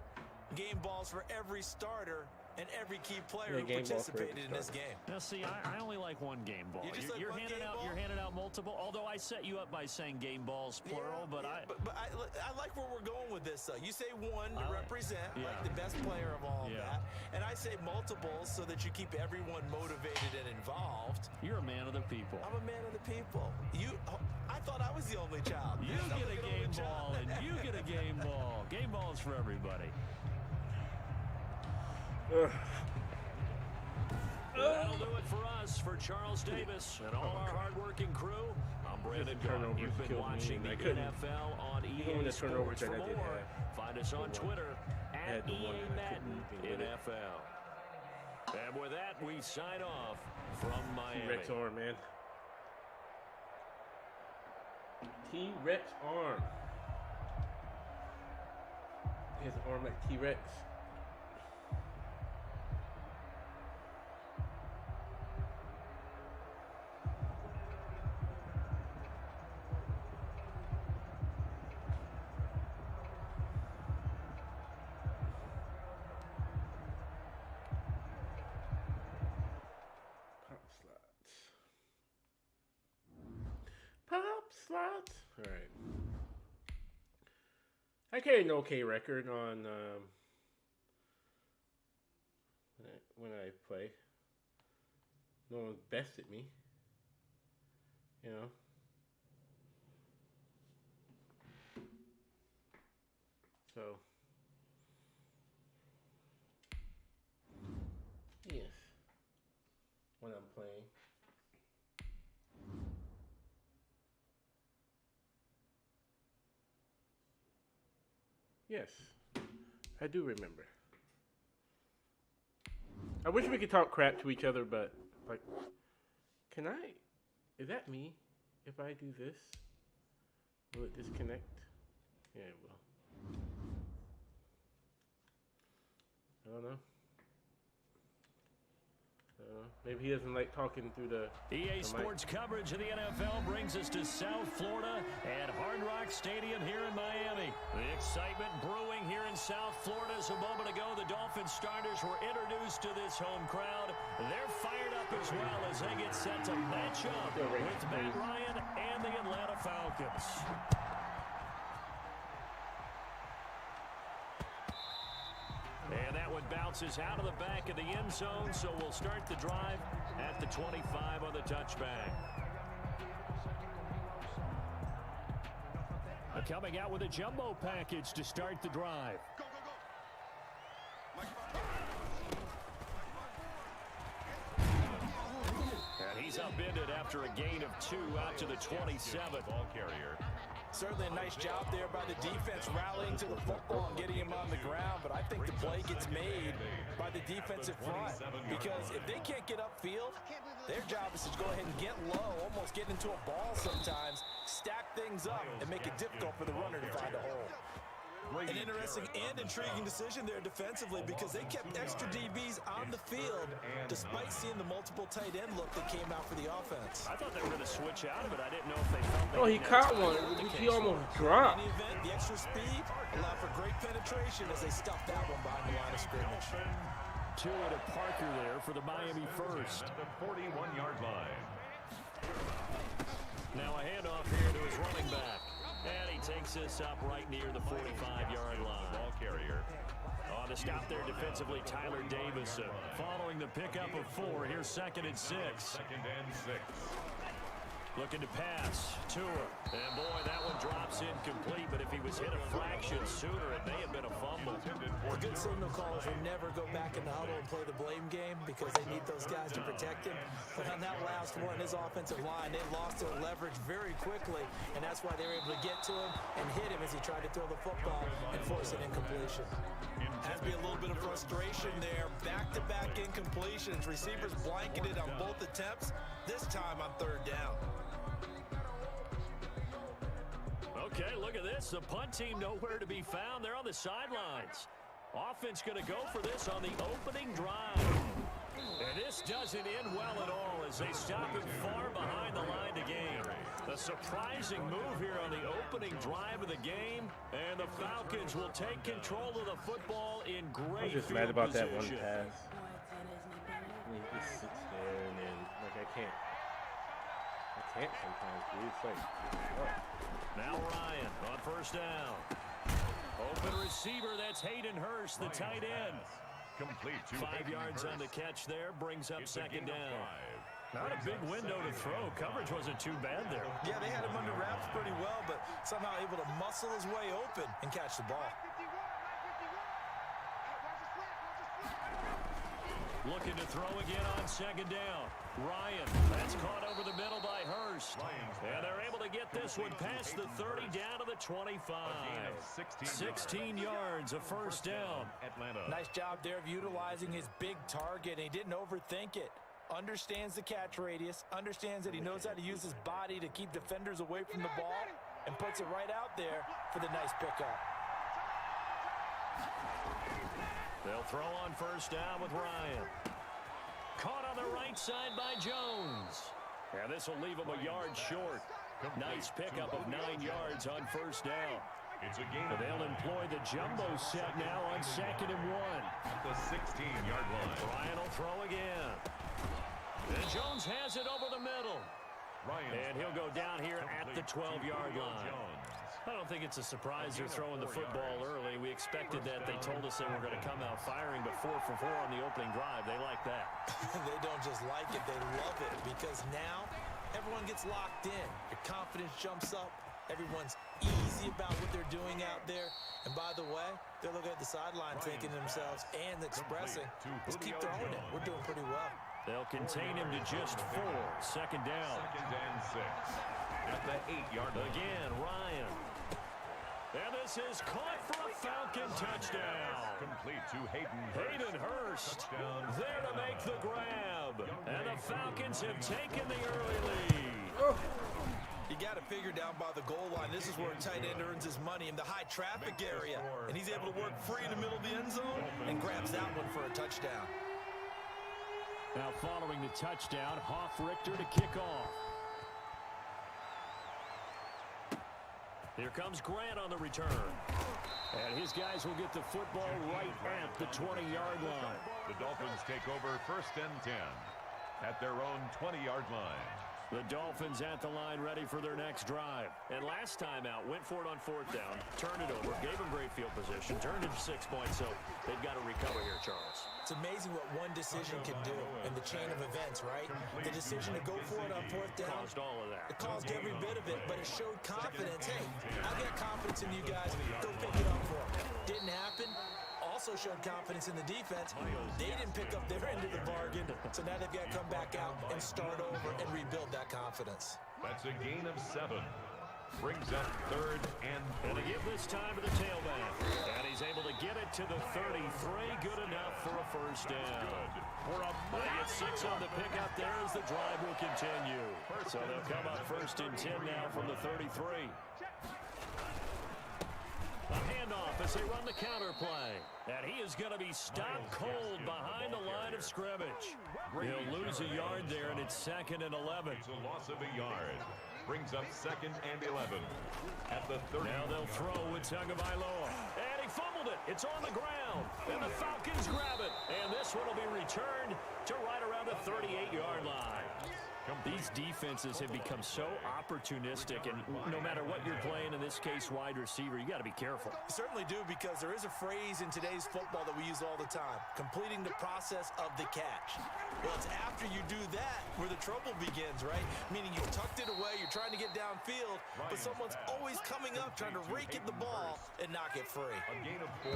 game balls for every starter and every key player who participated in this game. Now, see, I only like one game ball. You're handing out multiple. Although I set you up by saying game balls plural, but I like where we're going with this. You say one to represent like the best player of all of that, and I say multiples so that you keep everyone motivated and involved. You're a man of the people. I'm a man of the people. I thought I was the only child. You get a game ball, and you get a game ball. Game balls for everybody. That'll do it for us. For Charles Davis and all our hardworking crew, I'm Brad minute the gone. turnovers You've been killed me, watching and the I couldn't- NFL on even when EA the turnovers Sports. For that I did more, have, find us on Twitter at the one EA that I Madden couldn't even get it. NFL. And with that, we sign off from Miami. T-Rex arm, man. T-Rex arm. He has an arm like T-Rex. Pop slots. All right. I carried an okay record on when I play. No one's bested me. You know. So. Yes. When I'm playing. Yes, I do remember. I wish we could talk crap to each other, but, like, can I? Is that me? If I do this, will it disconnect? Yeah, it will. I don't know. Maybe he doesn't like talking through the EA Sports coverage of the NFL brings us to South Florida at Hard Rock Stadium here in Miami. The excitement brewing here in South Florida as a moment ago the Dolphins starters were introduced to this home crowd. They're fired up as well as they get set to match up with Matt Ryan and the Atlanta Falcons. And that one bounces out of the back of the end zone, so we'll start the drive at the 25 on the touchback. Coming out with a jumbo package to start the drive. And he's upended after a gain of 2 out to the 27. Ball carrier. Certainly a nice job there by the defense rallying to the football and getting him on the ground, but I think the play gets made by the defensive front because if they can't get upfield, their job is to go ahead and get low, almost get into a ball sometimes, stack things up, and make it difficult for the runner to find a hole. An interesting and intriguing decision there defensively because they kept extra DBs on the field despite seeing the multiple tight end look that came out for the offense. I thought they were going to switch out, but I didn't know if they felt Oh, he caught one. He almost dropped. In any event, the extra speed allowed for great penetration as they stuffed that one behind the line of scrimmage. Tua to Parker there for the Miami first. At the 41-yard line. Now a handoff here to his running back. And he takes this up right near the 45-yard line. Ball carrier. On the stop there defensively, Tyler Davis. Following the pickup of 4, here's 2nd and 6. 2nd and 6. Looking to pass. Tua. And boy, that one drops incomplete, but if he was hit a fraction sooner, it may have been a fumble. The good signal callers will never go back in the huddle and play the blame game because they need those guys to protect him. But on that last one, his offensive line, they lost their leverage very quickly, and that's why they were able to get to him and hit him as he tried to throw the football and force an incompletion. Has to be a little bit of frustration there. Back-to-back incompletions. Receivers blanketed on both attempts, this time on 3rd down. Okay, look at this. The punt team nowhere to be found. They're on the sidelines. Offense going to go for this on the opening drive. And this doesn't end well at all as they stop him far behind the line to gain. A surprising move here on the opening drive of the game. And the Falcons will take control of the football in great I'm just mad about that one position. pass. He just sits there and then, like, I can't sometimes, dude. It's like, what? Now Ryan on 1st down. Open receiver, that's Hayden Hurst, the tight end. Complete to 5 yards on the catch there, brings up It's a 2nd gain of down. 5. Not a big window to throw. Coverage wasn't too bad there. Yeah, they had him under wraps pretty well, but somehow able to muscle his way open and catch the ball. Looking to throw again on 2nd down. Ryan, that's caught over the middle by Hurst. And they're able to get this one past the 30 down to the 25. 16 yards, a first down. Atlanta. Nice job there of utilizing his big target. He didn't overthink it. Understands the catch radius, understands that he knows how to use his body to keep defenders away from the ball, and puts it right out there for the nice pickup. They'll throw on first down with Ryan. Caught on the right side by Jones. And this will leave him a yard short. Nice pickup of 9 yards on first down. It's a gain. They'll employ the jumbo set now on 2nd and 1. At the 16-yard line. Ryan will throw again. And Jones has it over the middle. And he'll go down here at the 12-yard line. I don't think it's a surprise they're throwing the football early. We expected that. They told us they were going to come out firing, but 4 for 4 on the opening drive. They like that. They don't just like it, they love it, because now everyone gets locked in. Your confidence jumps up. Everyone's easy about what they're doing out there. And by the way, they're looking at the sideline thinking to themselves and expressing, let's keep throwing it. We're doing pretty well. They'll contain him to just 4. 2nd down. 2nd and 6. At the 8-yard line. Again, Ryan. And this is caught for a Falcon touchdown. Complete to Hayden Hurst there to make the grab. And the Falcons have taken the early lead. You got to figure down by the goal line. This is where a tight end earns his money in the high traffic area. And he's able to work free in the middle of the end zone and grabs that one for a touchdown. Now following the touchdown, Hoff Richter to kick off. Here comes Grant on the return. And his guys will get the football right at the 20-yard line. The Dolphins take over 1st and 10 at their own 20-yard line. The Dolphins at the line ready for their next drive. And last time out, went for it on 4th down, turned it over, gave them great field position, turned it to 6 points, so they've got to recover here, Charles. It's amazing what one decision can do in the chain of events, right? The decision to go for it on 4th down. Caused all of that. It caused every bit of it, but it showed confidence. Hey, I got confidence in you guys. Go pick it up for them. Didn't happen. Also showed confidence in the defense. They didn't pick up their end of the bargain, so now they've got to come back out and start over and rebuild that confidence. That's a gain of 7. Brings up 3rd and 3. And to give this time to the tailback. And he's able to get it to the 33. Good enough for a first down. They get 6 on the pickup there as the drive will continue. So they'll come up 1st and 10 now from the 33. A handoff as they run the counter play. And he is going to be stopped cold behind the line of scrimmage. He'll lose a yard there, and it's 2nd and 11. It's a loss of a yard. Brings up 2nd and 11 at the 30. Now they'll throw with Tagovailoa. And he fumbled it. It's on the ground. And the Falcons grab it. And this one will be returned to right around the 38-yard line. These defenses have become so opportunistic, and no matter what you're playing, in this case wide receiver, you got to be careful. You certainly do, because there is a phrase in today's football that we use all the time: completing the process of the catch. Well, it's after you do that where the trouble begins, right? Meaning you've tucked it away, you're trying to get downfield, but someone's always coming up trying to rake at the ball and knock it free. A gain of 4.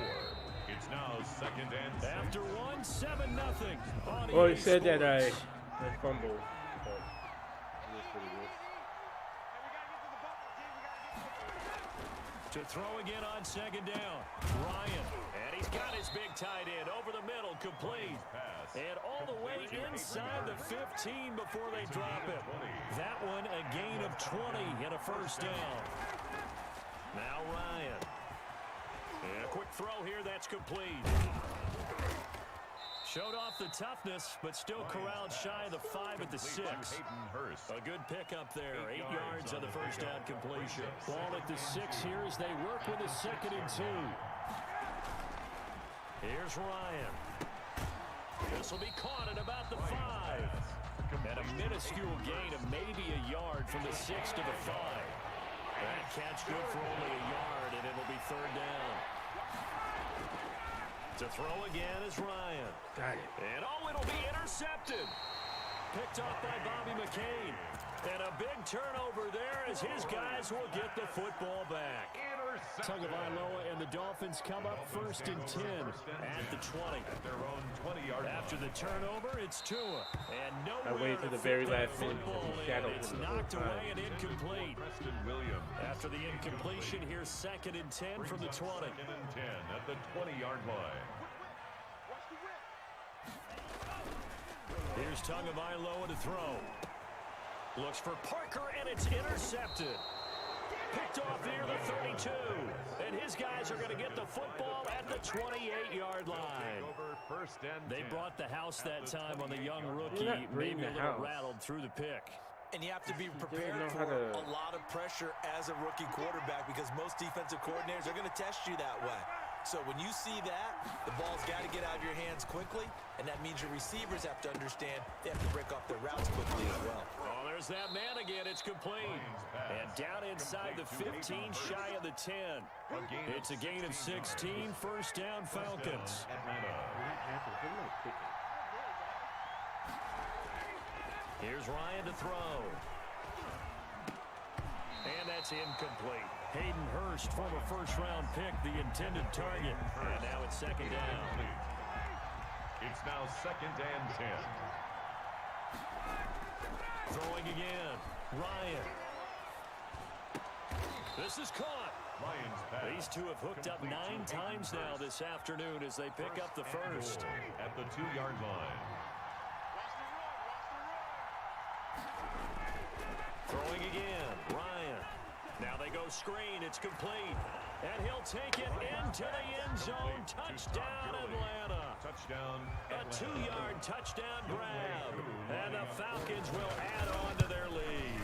It's now 2nd and 6. After 1, 7-0. Well, he said that I fumbled. To throw again on 2nd down. Ryan. And he's got his big tight end over the middle, complete. And all the way inside the 15 before they drop it. That one a gain of 20 and a first down. Now Ryan. And a quick throw here, that's complete. Showed off the toughness, but still corralled shy of the 5 at the 6. A good pickup there. 8 yards on the first down completion. Ball at the 6 here as they work with a 2nd and 2. Here's Ryan. This will be caught at about the 5. And a minuscule gain of maybe a yard from the 6 to the 5. That catch good for only a yard, and it'll be 3rd down. To throw again is Ryan. Got it. And it'll be intercepted. Picked off by Bobby McCain. And a big turnover there as his guys will get the football back. Tagovailoa and the Dolphins come up 1st and 10 at the 20. At their own 20-yard line. After the turnover, it's Tua. And I nowhere waited to to the very fit that last minute football to in. shadow It's him the knocked whole time. away and incomplete. After the incompletion, here's 2nd and 10 from the 20. 2nd and 10 at the 20-yard line. Here's Tagovailoa to throw. Looks for Parker, and it's intercepted. Picked off near the 32. And his guys are going to get the football at the 28-yard line. They brought the house that time on the young rookie. Maybe a little rattled through the pick. And you have to be prepared for a lot of pressure as a rookie quarterback because most defensive coordinators are going to test you that way. So when you see that, the ball's got to get out of your hands quickly, and that means your receivers have to understand they have to break off their routes quickly as well. Oh, there's that man again. It's complete. And down inside the 15, shy of the 10. It's a gain of 16, first down Falcons. Here's Ryan to throw. And that's incomplete. Hayden Hurst, former first-round pick, the intended target. And now it's 2nd down. It's now 2nd and 10. Throwing again. Ryan. This is caught. Lions pass. These two have hooked up 9 times now this afternoon as they pick up the first. At the 2-yard line. Throwing again. Ryan. Now they go screen. It's complete. And he'll take it into the end zone. Touchdown, Atlanta. Touchdown. A 2-yard touchdown grab. And the Falcons will add on to their lead.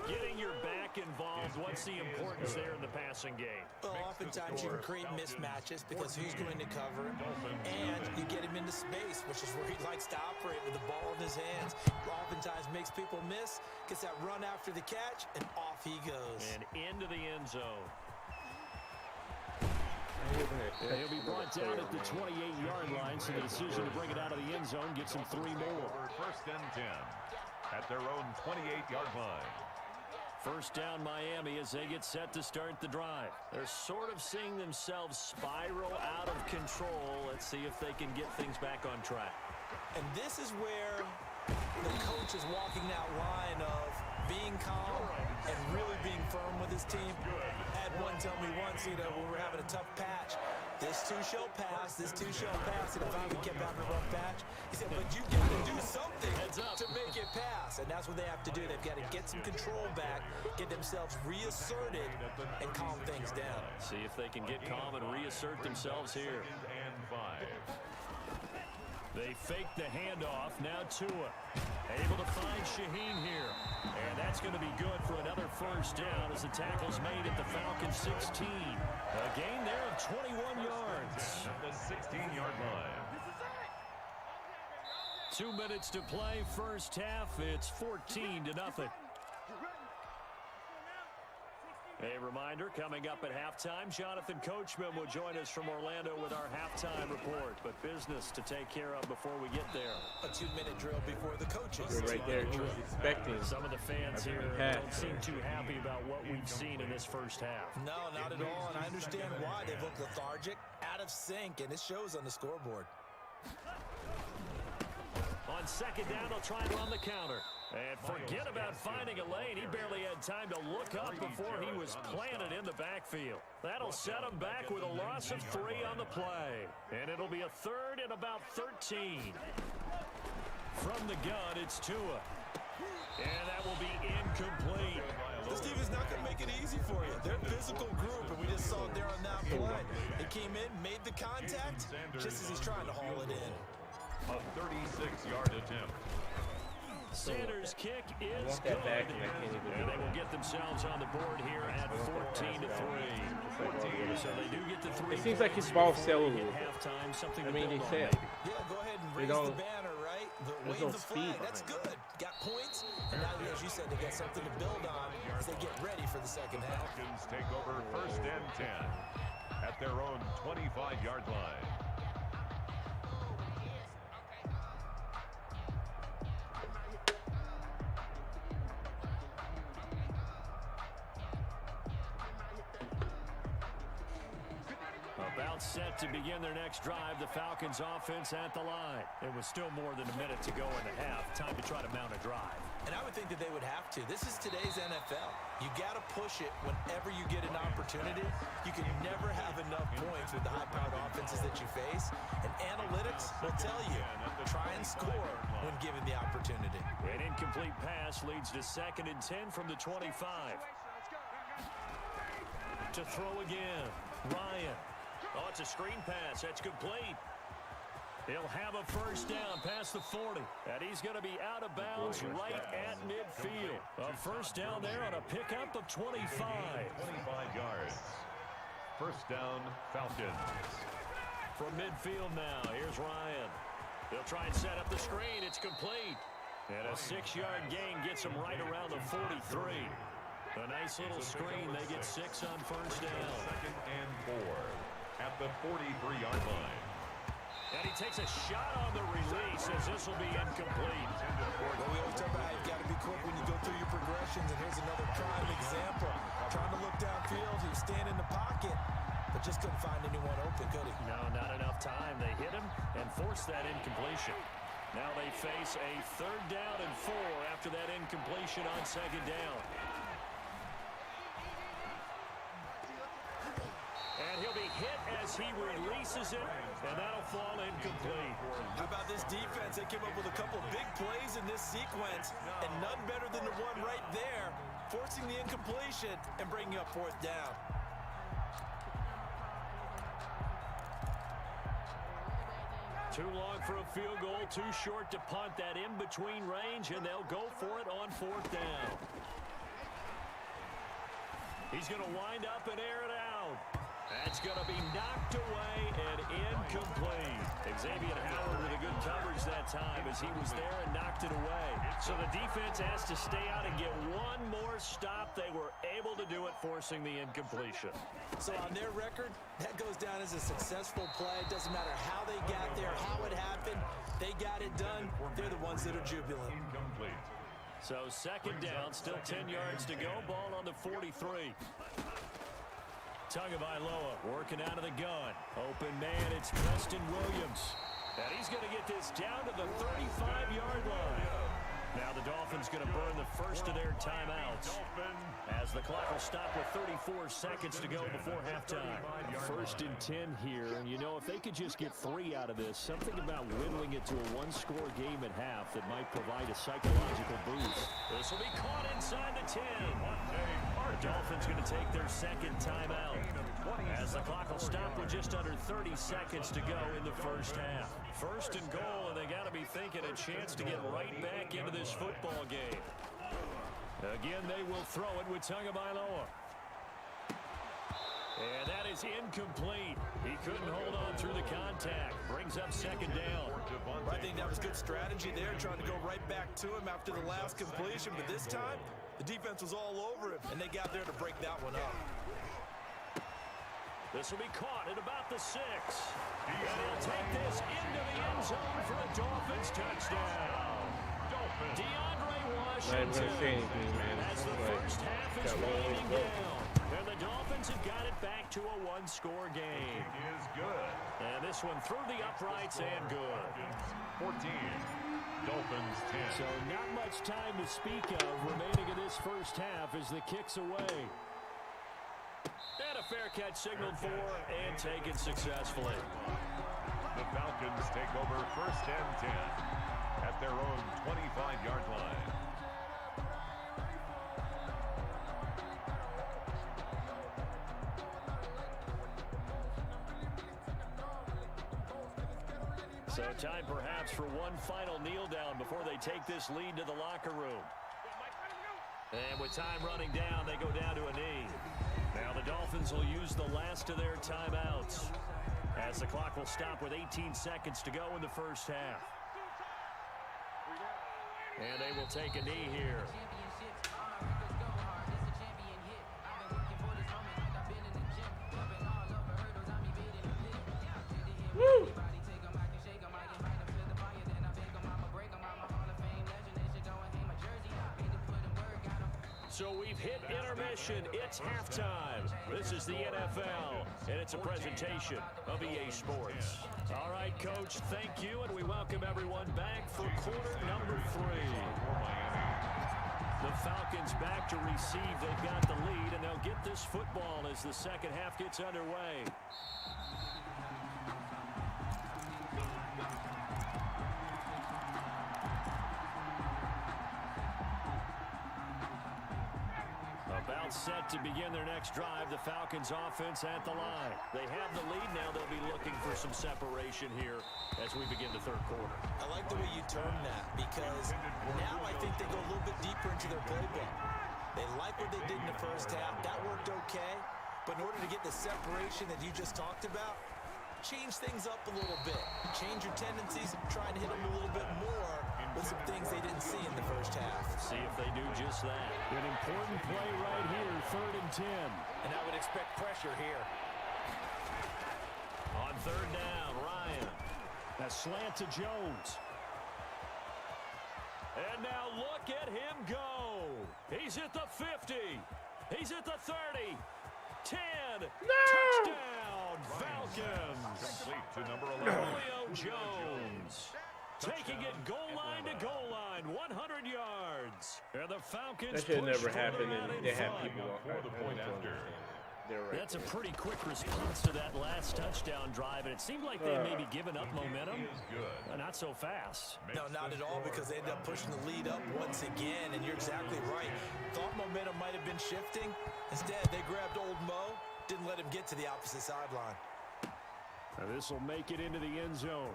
Getting your back involved, what's the importance there in the passing game? Well, oftentimes you can create mismatches because who's going to cover him, and you get him into space, which is where he likes to operate with the ball in his hands. Oftentimes makes people miss, gets that run after the catch, and off he goes. And into the end zone. He'll be brought down at the 28-yard line, so the decision to bring it out of the end zone gets him 3 more. First and 10 at their own 28-yard line. First down Miami as they get set to start the drive. They're sort of seeing themselves spiral out of control. Let's see if they can get things back on track. And this is where the coach is walking that line of being calm and really being firm with his team. I had one tell me once, when we were having a tough patch, this too shall pass, this too shall pass, and if I kept having a rough patch, he said, but you got to do something to make it pass, and that's what they have to do. They've got to get some control back, get themselves reasserted, and calm things down. See if they can get calm and reassert themselves here. And 5. They fake the handoff. Now Tua able to find Shaheen here. And that's going to be good for another first down as the tackle's made at the Falcons 16. A gain there of 21 yards. At the 16-yard line. 2 minutes to play, first half. It's 14-0. A reminder, coming up at halftime, Jonathan Coachman will join us from Orlando with our halftime report. But business to take care of before we get there. A 2-minute drill before the coaches. Right there, he was expecting. Some of the fans here don't seem too happy about what we've seen in this first half. No, not at all, and I understand why. They've looked lethargic, out of sync, and it shows on the scoreboard. On second down, they'll try and run the counter. And forget about finding a lane. He barely had time to look up before he was planted in the backfield. That'll set him back with a loss of 3 on the play. And it'll be a 3rd and about 13. From the gun, it's Tua. And that will be incomplete. This team is not going to make it easy for you. They're a physical group, and we just saw it there on that play. He came in, made the contact, just as he's trying to haul it in. A 36-yard attempt. Sanders' kick is good. And they will get themselves on the board here at 14-3. So they do get the 3. It seems like his balls sell a little bit. Something I mean, they sell. Yeah, go ahead and raise the banner, right? Wave no the flag. That's good. Got points, and now, as you said, they got something to build on as they get ready for the second half. Falcons take over first and 10 at their own 25-yard line. About set to begin their next drive, the Falcons offense at the line. It was still more than a minute to go in the half. Time to try to mount a drive. And I would think that they would have to. This is today's NFL. You got to push it whenever you get an opportunity. You can never have enough points with the high-powered offenses that you face. And analytics will tell you, try and score when given the opportunity. An incomplete pass leads to 2nd and 10 from the 25. To throw again, Ryan. Oh, it's a screen pass. That's complete. He'll have a first down past the 40. And he's going to be out of bounds right at midfield. A first down there on a pickup of 25. 25 yards. First down, Falcons. From midfield now, here's Ryan. He'll try and set up the screen. It's complete. And a 6-yard gain gets him right around the 43. A nice little screen. They get 6 on first down. 2nd and 4 at the 43-yard line. And he takes a shot on the release as this will be incomplete. Well, we always talk about how you've got to be quick when you go through your progressions, and here's another prime example. Trying to look downfield, he was standing in the pocket, but just couldn't find anyone open, could he? No, not enough time. They hit him and forced that incompletion. Now they face a 3rd down and 4 after that incompletion on 2nd down. And he'll be hit as he releases it, and that'll fall incomplete. How about this defense? They came up with a couple of big plays in this sequence, and none better than the one right there, forcing the incompletion and bringing up 4th down. Too long for a field goal, too short to punt. That in-between range, and they'll go for it on 4th down. He's going to wind up and air it out. That's going to be knocked away and incomplete. Xavier Howard with a good coverage that time as he was there and knocked it away. So the defense has to stay out and get one more stop. They were able to do it, forcing the incompletion. So on their record, that goes down as a successful play. It doesn't matter how they got there, how it happened. They got it done. They're the ones that are jubilant. Incomplete. So 2nd down, still 10 yards to go. Ball on the 43. Tagovailoa working out of the gun. Open man, it's Preston Williams. And he's going to get this down to the 35-yard line. Now the Dolphins going to burn the first of their timeouts as the clock will stop with 34 seconds to go before halftime. 1st and 10 here, and you know, if they could just get 3 out of this, something about whittling it to a 1-score game at half that might provide a psychological boost. This will be caught inside the 10. The Dolphins going to take their 2nd timeout as the clock will stop with just under 30 seconds to go in the first half. 1st and goal, and they got to be thinking a chance to get right back into this football game. Again, they will throw it with Tagovailoa. And that is incomplete. He couldn't hold on through the contact. Brings up 2nd down. I think that was good strategy there, trying to go right back to him after the last completion. But this time, the defense was all over him, and they got there to break that one up. This will be caught at about the 6. And he'll take this into the end zone for a Dolphins touchdown. DeAndre Washington. As the first half is winding down. And the Dolphins have got it back to a 1-score game. Is good. And this one through the uprights and good. 14. Dolphins 10. So not much time to speak of remaining in this first half as the kick's away. And a fair catch signaled for and taken successfully. The Falcons take over 1st and 10 at their own 25-yard line. So time perhaps for one final kneel down before they take this lead to the locker room. And with time running down, they go down to a knee. Now the Dolphins will use the last of their timeouts as the clock will stop with 18 seconds to go in the first half. And they will take a knee here. Woo! So we've hit intermission. It's halftime. This is the NFL, and it's a presentation of EA Sports. All right, Coach, thank you, and we welcome everyone back for quarter number 3. The Falcons back to receive. They've got the lead this football as the second half gets underway. About set to begin their next drive. The Falcons offense at the line. They have the lead now. They'll be looking for some separation here as we begin the third quarter. I like the way you term that because now I think they go a little bit deeper into their playbook. They like what they did in the first half. That worked okay. But in order to get the separation that you just talked about, change things up a little bit. Change your tendencies, try and hit them a little bit more with some things they didn't see in the first half. See if they do just that. An important play right here, 3rd and 10. And I would expect pressure here. On 3rd down, Ryan. A slant to Jones. And now look at him go. He's at the 50. He's at the 30. 10. No! Touchdown, Falcons. Complete to number 11. Julio Jones. Taking it goal line to goal line, 100 yards. And the Falcons That should never push happen, further out and in they have front. people For the point after. Right. That's a pretty quick response to that last touchdown drive, and it seemed like they may be giving up momentum. Not so fast. No, not at all, because they ended up pushing the lead up once again, and you're exactly right. Thought momentum might have been shifting. Instead, they grabbed old Mo, didn't let him get to the opposite sideline. Now this will make it into the end zone.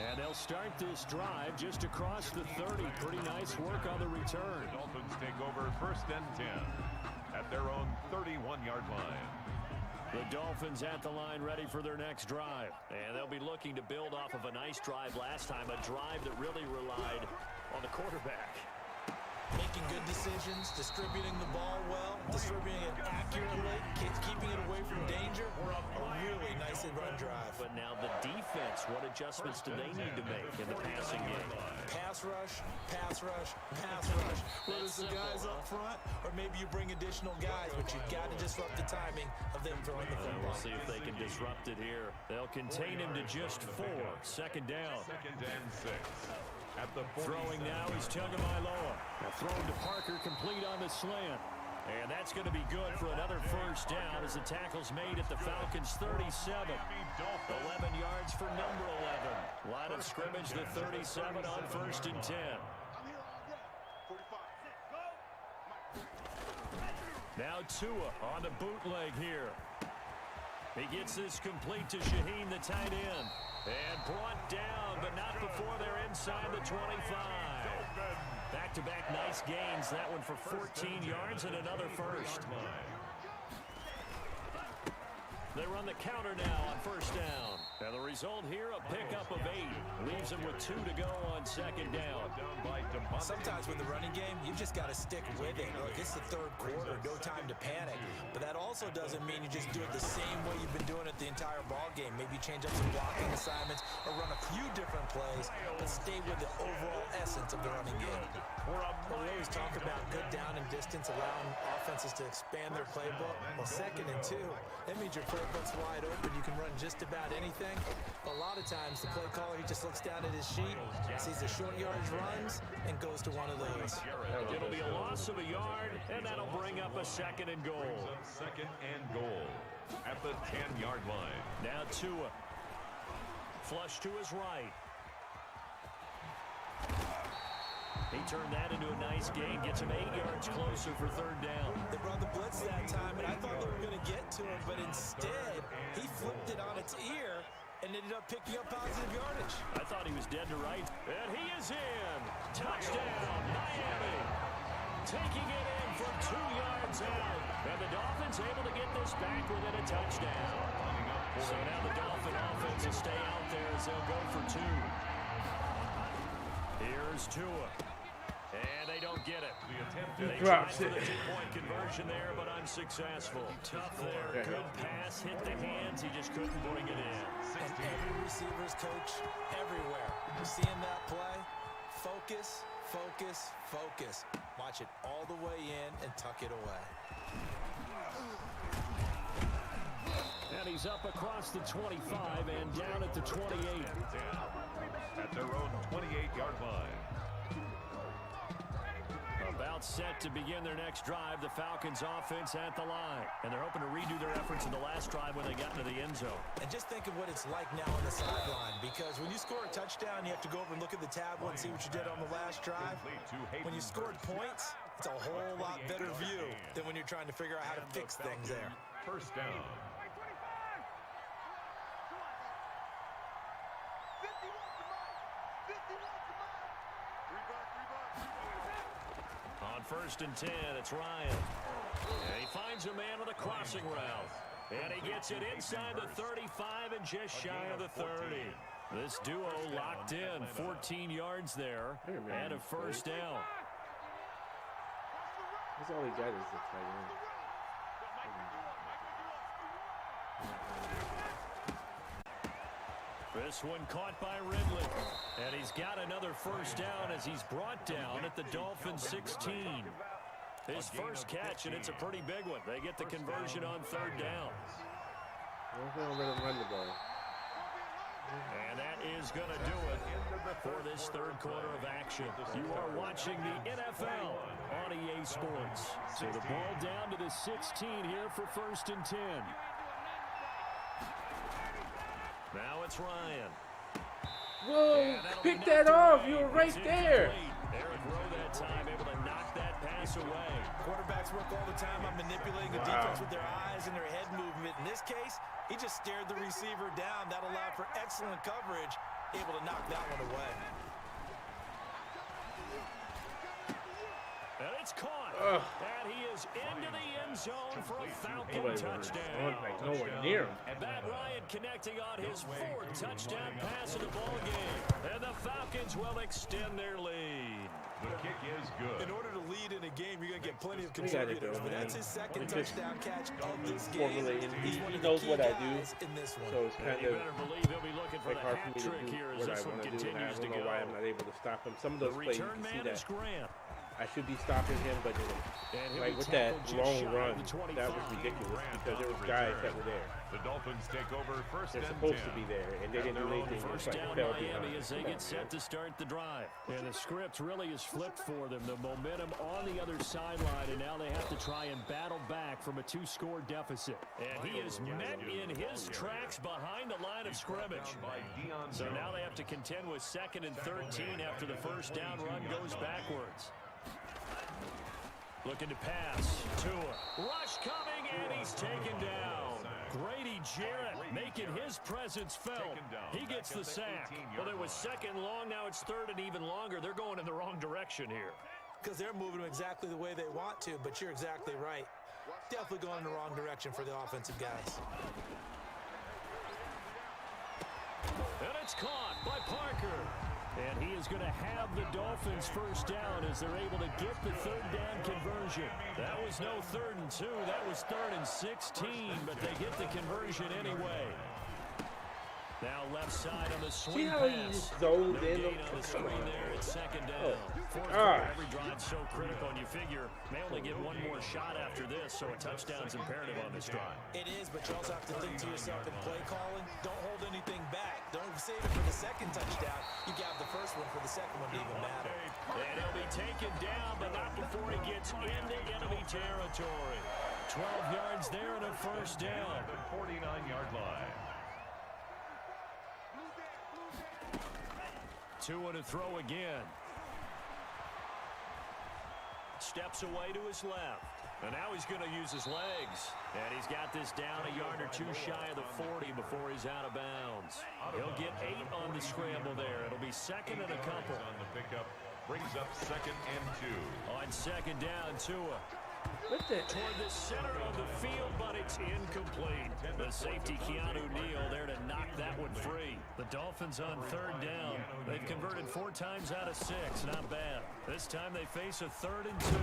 And they'll start this drive just across the 30. Pretty nice work on the return. The Dolphins take over 1st and 10 at their own 31-yard line. The Dolphins at the line ready for their next drive. And they'll be looking to build off of a nice drive last time, a drive that really relied on the quarterback. Making good decisions, distributing the ball well, distributing it accurately, keeping it away from danger. A really nicely run drive. But now the defense, what adjustments do they need to make in the passing game? Pass rush, pass rush, pass rush. Whether it's the guys up front or maybe you bring additional guys, but you've got to disrupt the timing of them throwing the football. We'll see if they can disrupt it here. They'll contain him to just 4. 2nd down. 2nd and 6. At the Throwing now, he's Tagovailoa. Thrown to Parker, complete on the slant. And that's going to be good for another 1st down as the tackle's made at the Falcons' 37. 11 yards for number 11. Line of scrimmage, the 37 on 1st and 10. Now Tua on the bootleg here. He gets this complete to Shaheen, the tight end. And brought down, but not before they're inside the 25. Back-to-back nice gains. That one for 14 yards and another 1st. They run the counter now on 1st down. And the result here, a pickup of 8. Leaves them with 2 to go on 2nd down. Sometimes with the running game, you just got to stick with it. Look, it's the 3rd quarter, no time to panic. But that also doesn't mean you just do it the same way you've been doing it the entire ball game. Maybe change up some blocking assignments or run a few different plays, but stay with the overall essence of the running game. We always talk about good down and distance, allowing offenses to expand their playbook. Well, 2nd and 2, that means your playbook's wide open. You can run just about anything. A lot of times, the play caller, he just looks down at his sheet, sees the short yardage runs, and goes to one of those. It'll be a loss of a yard, and that'll bring up a 2nd and goal. 2nd and goal at the 10-yard line. Now Tua. Flush to his right. He turned that into a nice gain, gets him 8 yards closer for 3rd down. They brought the blitz that time, and I thought they were going to get to him, but instead, he flipped it on its ear and ended up picking up positive yardage. I thought he was dead to rights, and he is in. Touchdown, Miami. Taking it in from 2 yards out. And the Dolphins able to get this back within a touchdown. So now the Dolphin offense will stay out there as they'll go for 2. Here's Tua. And they don't get it. They tried for the 2-point conversion there, but unsuccessful. Tough there. Good pass. Hit the hands. He just couldn't bring it in. And every receiver's coach everywhere. Seeing that play, focus, focus, focus. Watch it all the way in and tuck it away. And he's up across the 25 and down at the 28. At their own 28-yard line. About About set to begin their next drive, the Falcons offense at the line. And they're hoping to redo their efforts in the last drive when they got into the end zone. And just think of what it's like now on the sideline, because when you score a touchdown, you have to go over and look at the tablet and see what you did on the last drive. When you scored points, it's a whole lot better view than when you're trying to figure out how to fix things there. First down. On 1st and 10, it's Ryan. And he finds a man with a crossing route. And he gets it inside the 35 and just shy of the 30. This duo locked in, 14 yards there, and a first down. That's all he got is the tight end. This one caught by Ridley. And he's got another first down as he's brought down at the Dolphins 16. His first catch, and it's a pretty big one. They get the conversion on 3rd down. They're going to let him run the ball. And that is going to do it for this 3rd quarter of action. You are watching the NFL on EA Sports. So the ball down to the 16 here for 1st and 10. Now it's Ryan. Whoa, pick that off. You were right there. Eric Rowe that time able to knock that pass away. Quarterbacks work all the time on manipulating the defense with their eyes and their head movement. In this case, he just stared the receiver down. That allowed for excellent coverage, able to knock that one away. And it's caught. And he is into the end zone for a Falcon touchdown. Nowhere near him. Matt Ryan connecting on his 4th touchdown pass of the ball game. And the Falcons will extend their lead. The kick is good. In order to lead in a game, you're going to get plenty of contributors. But that's his 2nd touchdown catch of this game. He knows what I do, in this one. so it's kind You of better believe he'll be looking for the hard for hat me to trick do here as what I this one want to do, and I continues to don't know go. why I'm not able to stop him. Some of The those plays, you return can see man is that Grant. I should be stopping him, but like with that long run, that was ridiculous because there was guys that were there. The Dolphins take over 1st They're and 10. supposed to be there, and they didn't do anything. It's First like down fell Miami behind. as they get set to start the drive. And the script really is flipped for them. The momentum on the other sideline, and now they have to try and battle back from a 2-score deficit. And he is met in his tracks behind the line of scrimmage. So now they have to contend with 2nd and 13 after the first down run goes backwards. Looking to pass. Tua. Rush coming, and he's taken down. Grady Jarrett making his presence felt. He gets the sack. Well, it was 2nd long. Now it's 3rd and even longer. They're going in the wrong direction here. Because they're moving exactly the way they want to, but you're exactly right. Definitely going in the wrong direction for the offensive guys. And it's caught by Parker. And he is going to have the Dolphins first down as they're able to get the 3rd down conversion. That was no 3rd and 2. That was 3rd and 16, but they get the conversion anyway. Now left side on the swing See how he pass. zoned No in? gain on the screen there. It's 2nd down. Fourth gosh. quarter, every drive so critical, and you figure may only get one more shot after this, so a touchdown's imperative on this drive. It is, but you also have to think to yourself in play calling, don't hold anything back. Don't save it for the 2nd touchdown. You got the first one for the 2nd one to even matter. And he'll be taken down, but not before he gets into enemy territory. 12 yards there and a first down. The 49-yard line. Tua to throw again. Steps away to his left. And now he's going to use his legs. And he's got this down a yard or 2 shy of the 40 before he's out of bounds. He'll get 8 on the scramble there. It'll be 2nd and a couple. On the pickup brings up 2nd and 2. On 2nd down, Tua. What the? Toward the center of the field, but it's incomplete. The safety, Keanu Neal, there to knock that one free. The Dolphins on 3rd down. They've converted 4 times out of 6. Not bad. This time they face a 3rd and 2.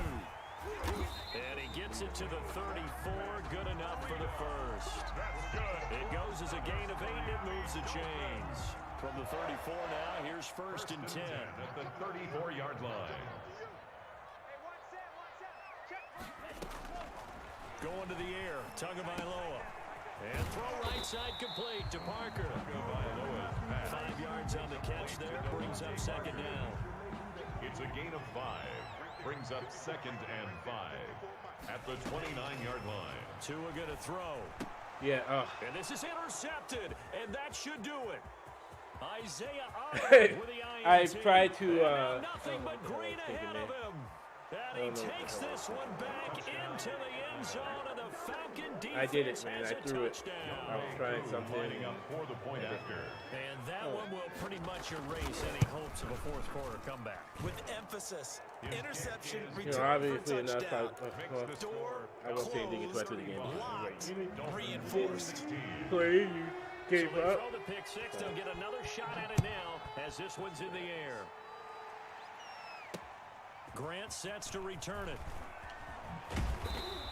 And he gets it to the 34. Good enough for the first. It goes as a gain of 8, and it moves the chains. From the 34 now, here's 1st and 10. At the 34-yard line. Going to the air, Tagovailoa. And throw right side complete to Parker. 5 yards on the catch there, brings up 2nd down. It's a gain of 5. Brings brings up 2nd and 5 at the 29-yard line. Tua going to throw. Yeah. And this is intercepted, and that should do it. Isaiah Ahmed with the I INT. tried to. Nothing but green ahead of him. And he takes this one back into the end zone, and the Falcon defense I did it, man. has I a threw it. touchdown. I was trying something. Lining up for the point after. And that one will pretty much erase any hopes of a fourth quarter comeback. With emphasis, interception, You return know, obviously for enough. touchdown. Door I won't say anything until closed, after the game. locked, reinforced. Play. You So gave they up. throw the pick six. They'll get another shot at it now as this one's in the air. Grant sets to return it.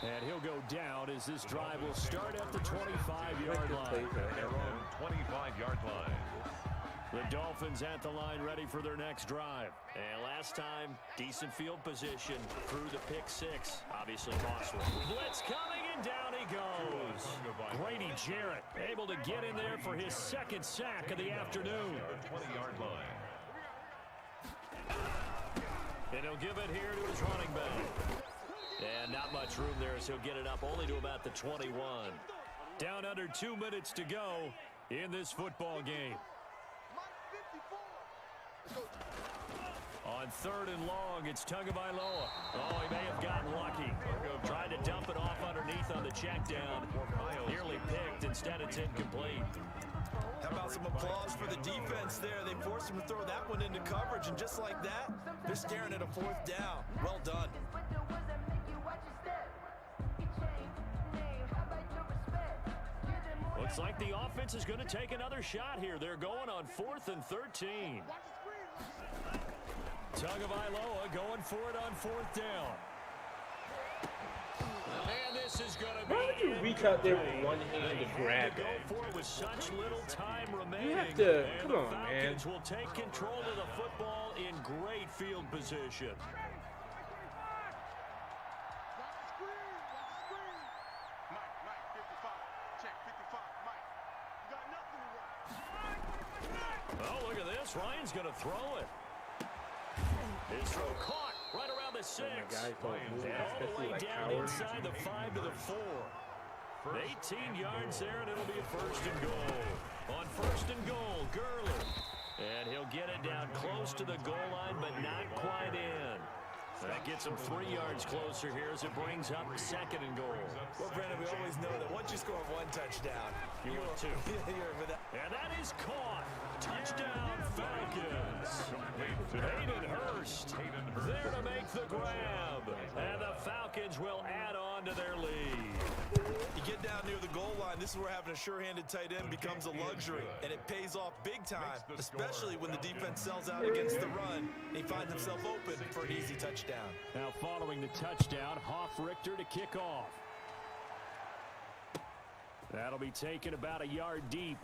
And he'll go down as this drive will start at the 25-yard line. Their own 25-yard line. The Dolphins at the line ready for their next drive. And last time, decent field position through the pick six. Obviously costly. Blitz coming and down he goes. Grady Jarrett able to get in there for his second sack of the afternoon. 20-yard line. And he'll give it here to his running back. And not much room there as he'll get it up only to about the 21. Down under 2 minutes to go in this football game. On 3rd and long, it's Tagovailoa. Oh, he may have gotten lucky. Tried to dump it off underneath on the check down. Nearly picked. Instead, it's incomplete. How about some applause for the defense there? They forced him to throw that one into coverage, and just like that, they're staring at a 4th down. Well done. Looks like the offense is going to take another shot here. They're going on 4th and 13. Tagovailoa going for it on 4th down. And this is going to be. Why would you reach out there with one hand to grab Go it? for it with such little time remaining. You have to. And Come the on, man. Falcons will take control of the football in great field position. Oh, look at this. Ryan's going to throw it. His throw caught right around the 6. Guys don't move, And all the especially way like down Howard. inside the 5 to the 4. 18 yards there, and it'll be a 1st and goal. On 1st and goal, Gurley. And he'll get it down close to the goal line, but not quite in. That gets him 3 yards closer here as it brings up 2nd and goal. Well, Brandon, we always know that once you score 1 touchdown, You want 2. you're with that. And that is caught. Touchdown, Falcons. Hayden Hurst there to make the grab. And the Falcons will add on to their lead. You get down near the goal line, this is where having a sure-handed tight end becomes a luxury, and it pays off big time, especially when the defense sells out against the run, and he finds himself open for an easy touchdown. Now following the touchdown, Hoff-Richter to kick off. That'll be taken about a yard deep.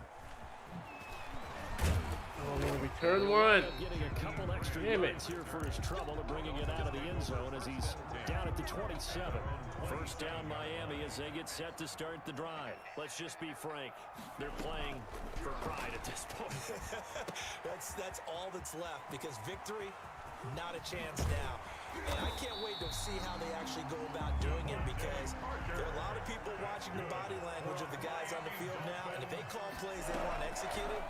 Oh, return one. Getting a couple extra Damn it. yards here for his trouble and bringing it out of the end zone as he's down at the 27. 1st down Miami as they get set to start the drive. Let's just be frank. They're playing for pride at this point. That's all that's left, because victory, not a chance now. And I can't wait to see how they actually go about doing it, because there are a lot of people watching the body language of the guys on the field now, and if they call plays they want executed,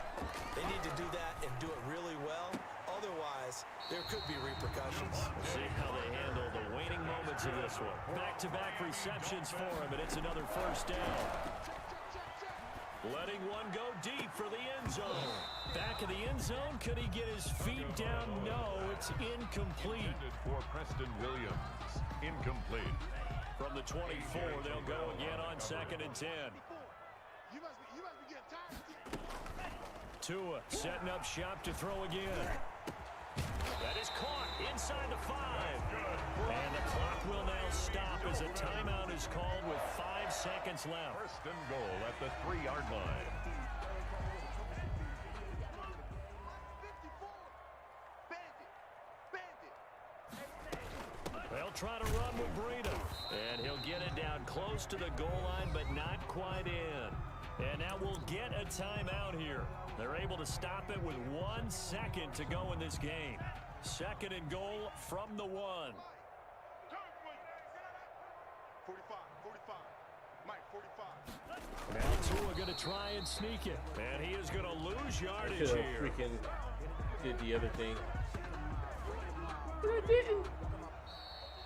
they need to do that and do it really well. Otherwise, there could be repercussions. We'll see how they handle the waning moments of this one. Back-to-back receptions for him, and it's another 1st down. Letting one go deep for the end zone. Back of the end zone, could he get his feet down? No, it's incomplete. Intended for Preston Williams. Incomplete. From the 24, they'll go again on 2nd and 10. You must be getting tired. Tua setting up shop to throw again. That is caught inside the 5. And the clock will now stop as a timeout is called with 5 seconds left. 1st and goal at the 3-yard line. 54. Bandit. They'll try to run with Breida. And he'll get it down close to the goal line, but not quite in. And now we'll get a timeout here. They're able to stop it with 1 second to go in this game. 2nd and goal from the 1. Tua going to try and sneak it. And he is going to lose yardage I here. freaking did the other thing. But I didn't.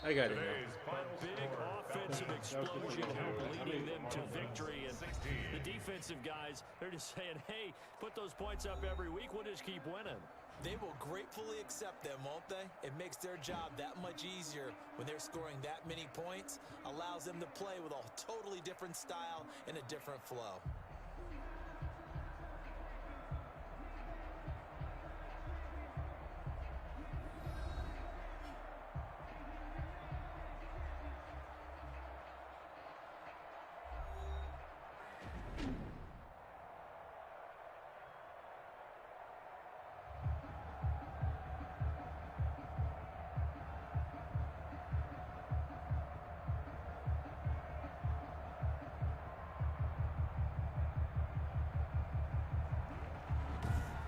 I got it now. A big offensive explosion leading them to victory. And the defensive guys, they're just saying, hey, put those points up every week. We'll just keep winning. They will gratefully accept them, won't they? It makes their job that much easier when they're scoring that many points. Allows them to play with a totally different style and a different flow.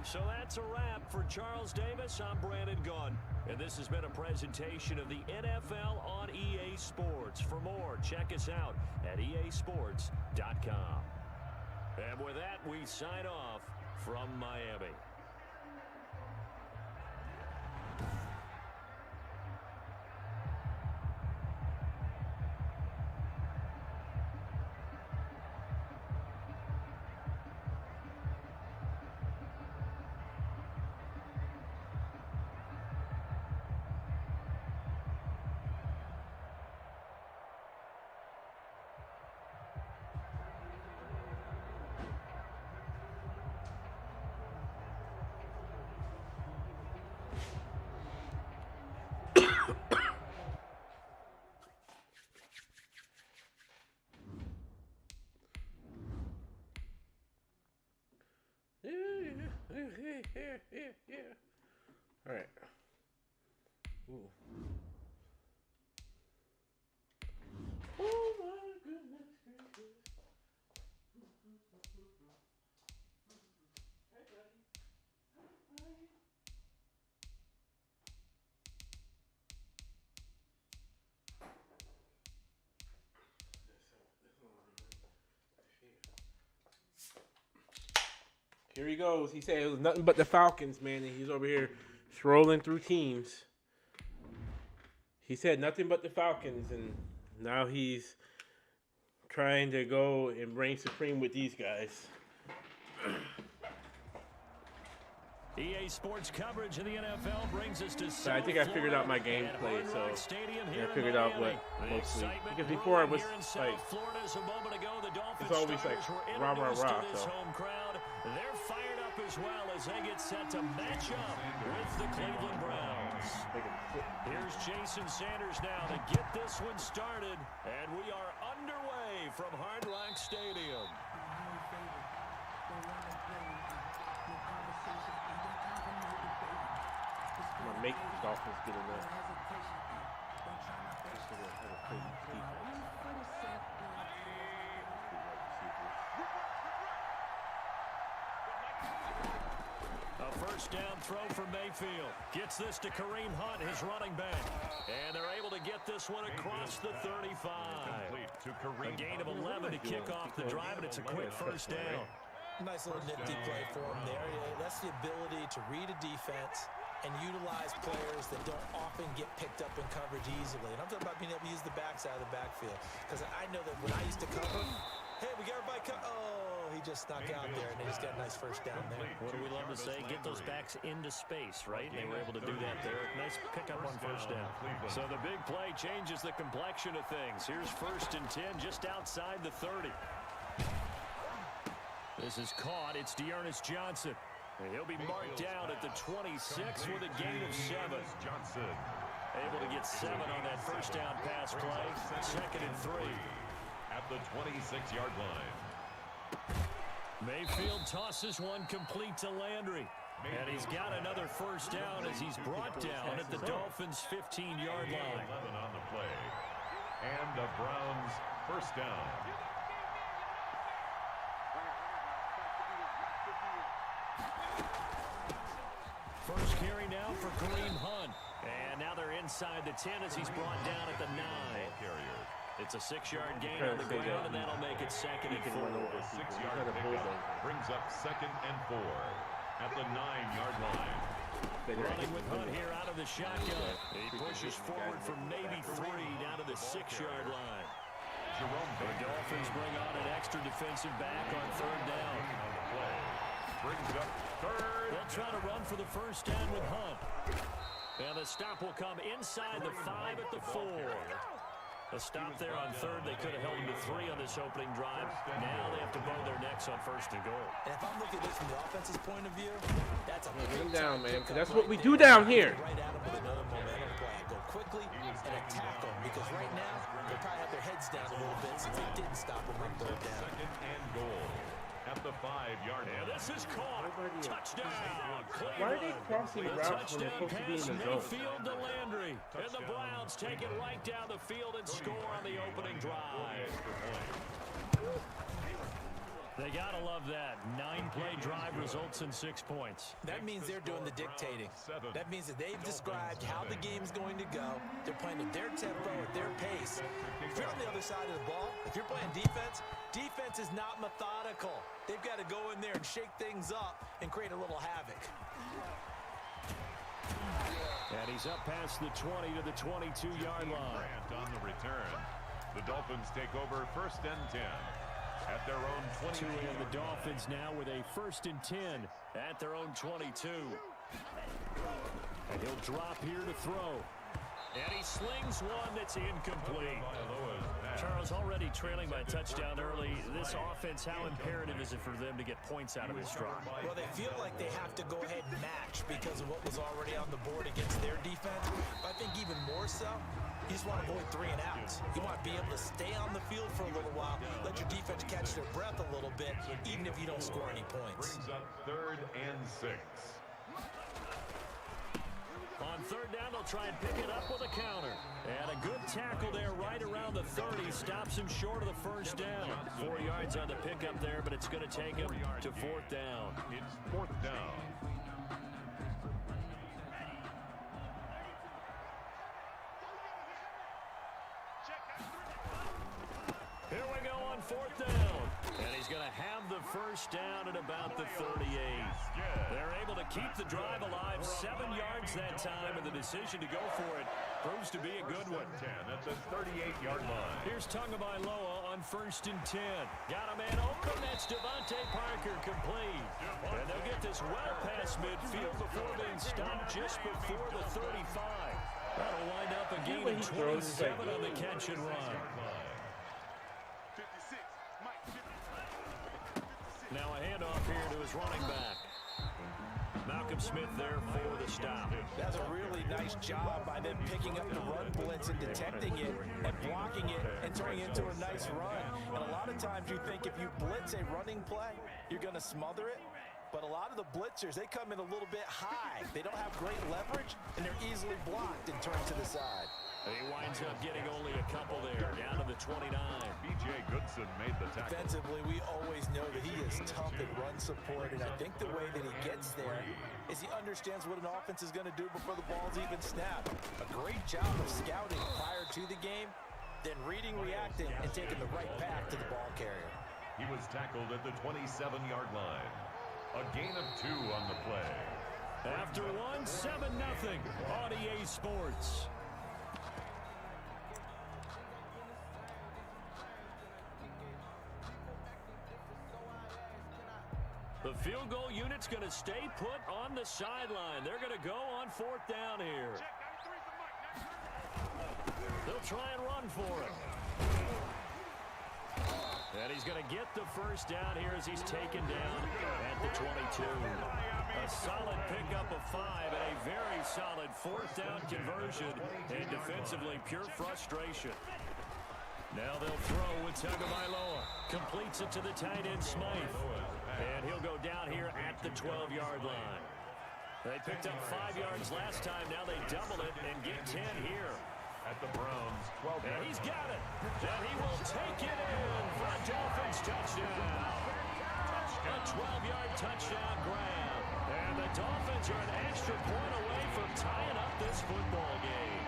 So that's a wrap for Charles Davis. I'm Brandon Gunn. And this has been a presentation of the NFL on EA Sports. For more, check us out at easports.com. And with that, we sign off from Miami. Yeah. All right. Ooh. Oh my goodness gracious. Hey, buddy. Hi. Here he goes. He said it was nothing but the Falcons, man, and he's over here scrolling through teams. He said nothing but the Falcons, and now he's trying to go and reign supreme with these guys. EA Sports coverage of the NFL brings us to So I think I figured out my gameplay, so I figured out what mostly, because before I was like, it's always like rah rah rah. So they're fired up as well as they get set to match up with the Cleveland Browns. Here's Jason Sanders now to get this one started, and we are underway from Hard Rock Stadium. I'm gonna make the Dolphins get enough. A first down throw for Mayfield. Gets this to Kareem Hunt, his running back. And they're able to get this one across the 35. A gain of 11 to kick off the drive, and it's a quick first down. Nice little nifty play for him there. That's the ability to read a defense and utilize players that don't often get picked up in coverage easily. And I'm talking about being able to use the backside of the backfield. Because I know that when I used to cover, hey, we got everybody oh, he just snuck out there, and they just got a nice first down there. What do we love to say? Get those backs into space, right? They were able to do that there. Nice pickup on first down. So the big play changes the complexion of things. Here's 1st and 10 just outside the 30. This is caught. It's Dearness Johnson. And he'll be marked down at the 26 with a gain of 7. Johnson able to get 7 on that first down pass play. 2nd and 3. At the 26-yard line. Mayfield tosses one complete to Landry. And he's got another first down as he's brought down at the Dolphins' 15-yard line. 11 on the play. And the Browns first down. First carry now for Kareem Hunt. And now they're inside the 10 as he's brought down at the 9. Carrier. It's a 6-yard gain on the ground, and that'll make it 2nd and 4. A 6-yard pickup brings up 2nd and 4 at the 9-yard line. Running with Hunt here out of the shotgun. He pushes forward from maybe 3 down to the 6-yard line. The Dolphins bring on an extra defensive back on 3rd down. Brings up 3rd. They'll try to run for the 1st down with Hunt. And the stop will come inside the 5 at the 4. A stop there on 3rd. They could have held him to 3 on this opening drive. Now they have to bow their necks on 1st and goal. And if I'm looking at this from the offense's point of view, that's a get him down, man, because that's what we do down here. Right at him with another momentum play. Go quickly and attack them, because right now they'll probably have their heads down a little bit since they didn't stop them on 3rd down. 2nd and goal at the 5-yard line. And this is caught. Touchdown, Cleveland. Why are they crossing routes when they're supposed to be in the zone? Mayfield to Landry. And the Browns take it right down the field and score on the opening drive. They gotta love that. 9-play drive results in 6 points. That means they're doing the dictating. That means that they've described how the game's going to go. They're playing at their tempo, at their pace. If you're on the other side of the ball, if you're playing defense, defense is not methodical. They've got to go in there and shake things up and create a little havoc. And he's up past the 20 to the 22-yard line. On the return, the Dolphins take over 1st and 10 at their own 22. And the Dolphins now with a 1st and 10 at their own 22. And he'll drop here to throw. And he slings one that's incomplete. Charles, already trailing by a touchdown early. This offense, how imperative is it for them to get points out of this drive? Well, they feel like they have to go ahead and match because of what was already on the board against their defense. But I think even more so, you just want to avoid 3 and outs. You want to be able to stay on the field for a little while, let your defense catch their breath a little bit, even if you don't score any points. Brings up 3rd and 6. On 3rd down, they'll try and pick it up with a counter. And a good tackle there right around the 30. Stops him short of the 1st down. 4 yards on the pickup there, but it's going to take him to 4th down. It's 4th down. Here we go on 4th down. And he's going to have the 1st down at about the 38. They're able to keep the drive alive. 7 yards that time, and the decision to go for it proves to be a good one. 10 at the 38-yard line. Here's Tagovailoa on 1st and 10. Got a man open. That's Devontae Parker complete. And they'll get this well past midfield before being stopped just before the 35. That'll wind up a gain of 27 on the catch and run. Now a handoff here to his running back. Malcolm Smith there for the stop. That's a really nice job by them picking up the run blitz and detecting it and blocking it and turning it into a nice run. And a lot of times you think if you blitz a running play, you're going to smother it. But a lot of the blitzers, they come in a little bit high. They don't have great leverage, and they're easily blocked and turned to the side. He winds up getting only a couple there, down to the 29. B.J. Goodson made the tackle. Defensively, we always know that he is tough at run support, and I think the way that he gets there is he understands what an offense is going to do before the ball's even snapped. A great job of scouting prior to the game, then reading, reacting, and taking the right path to the ball carrier. He was tackled at the 27-yard line. A gain of 2 on the play. After one, 7-0 on EA Sports. The field goal unit's going to stay put on the sideline. They're going to go on 4th down here. They'll try and run for it. And he's going to get the 1st down here as he's taken down at the 22. A solid pickup of 5 and a very solid 4th down conversion. And defensively, pure frustration. Now they'll throw with Tagovailoa. Completes it to the tight end, Smythe. And he'll go down here at the 12-yard line. They picked up 5 yards last time. Now they double it and get 10 here. At the Browns, 12 And he's got it. And he will take it in for a Dolphins touchdown. A 12-yard touchdown grab. And the Dolphins are an extra point away from tying up this football game.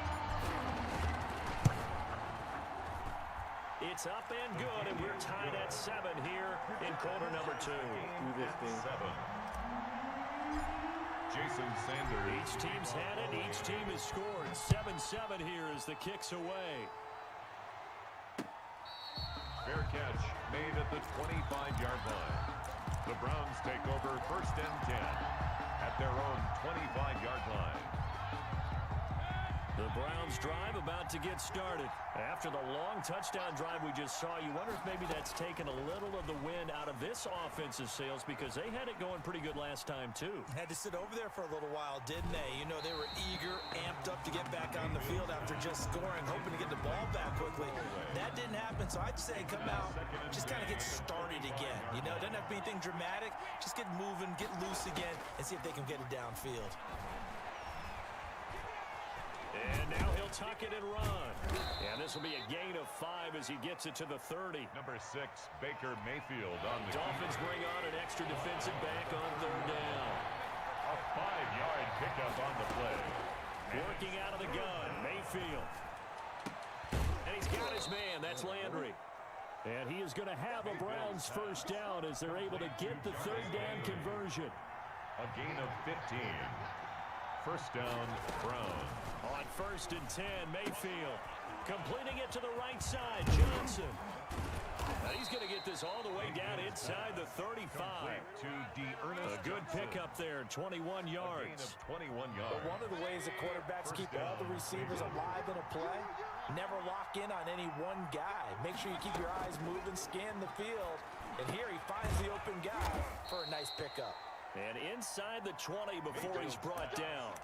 It's up and good, and we're tied at 7 here in quarter number 2. Do this thing. 7. Jason Sanders. Each team's had it. Each team has scored. 7-7 here as the kick's away. Fair catch made at the 25-yard line. The Browns take over 1st and 10 at their own 25-yard line. The Browns drive about to get started. After the long touchdown drive we just saw, you wonder if maybe that's taken a little of the wind out of this offensive sails, because they had it going pretty good last time too. Had to sit over there for a little while, didn't they? You know, they were eager, amped up to get back on the field after just scoring, hoping to get the ball back quickly. That didn't happen, so I'd say come out, just kind of get started again. You know, it doesn't have to be anything dramatic. Just get moving, get loose again, and see if they can get it downfield. And now he'll tuck it and run. And this will be a gain of 5 as he gets it to the 30. Number 6, Baker Mayfield on the Dolphins bring on an extra defensive back on 3rd down. A 5-yard pickup on the play. Working out of the gun, Mayfield. And he's got his man, that's Landry. And he is going to have a Browns 1st down as they're able to get the 3rd down conversion. A gain of 15. 1st down, Browns. On 1st and 10, Mayfield completing it to the right side, Johnson. Now he's going to get this all the way down inside the 35. A good pickup there, 21 yards. 21 yards. But one of the ways the quarterbacks keep all the receivers alive in a play, never lock in on any one guy. Make sure you keep your eyes moving, scan the field. And here he finds the open guy for a nice pickup. And inside the 20 before he's brought down.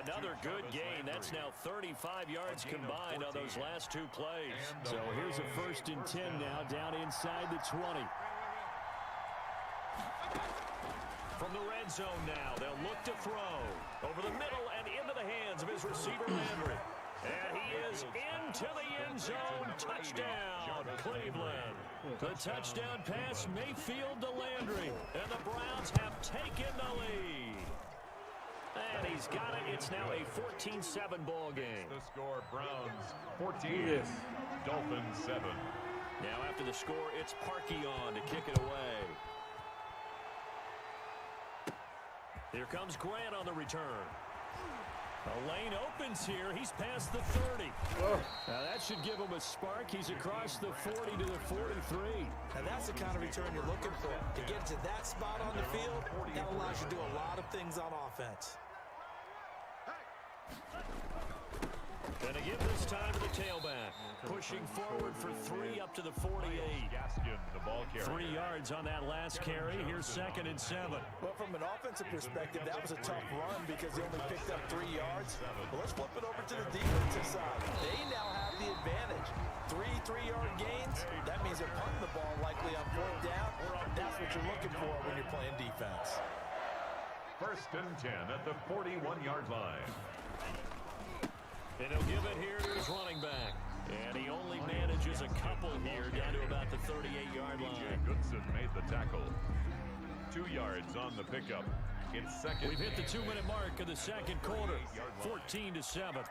Another good gain. That's now 35 yards combined on those last 2 plays. So here's a 1st and 10 now down inside the 20. From the red zone now, they'll look to throw. Over the middle and into the hands of his receiver, Landry. And he is into the end zone. Touchdown, Cleveland. The touchdown pass, Mayfield to Landry. And the Browns have taken the lead. And he's got it. It's now a 14-7 ball game. The score, Browns 14, Dolphins 7. Now after the score, it's Parkey on to kick it away. Here comes Grant on the return. A lane opens here. He's past the 30. Oh. Now that should give him a spark. He's across the 40 to the 43. And that's the kind of return you're looking for. To get to that spot on the field, that allows you to do a lot of things on offense. Gonna give this time to the tailback. Pushing forward for 3 up to the 48. Gaskin, the ball carrier. 3 yards on that last carry. Here's 2nd and 7. Well, from an offensive perspective, that was a tough run because they only picked up 3 yards. But let's flip it over to the defensive side. They now have the advantage. 3 3-yard gains. That means they're punting the ball likely on 4th down. That's what you're looking for when you're playing defense. 1st and 10 at the 41-yard line. And he'll give it here to his running back. And he only manages a couple here down to about the 38-yard line. Goodson made the tackle. 2 yards on the pickup. It's 2nd. We've hit the 2-minute mark of the 2nd quarter. 14-7.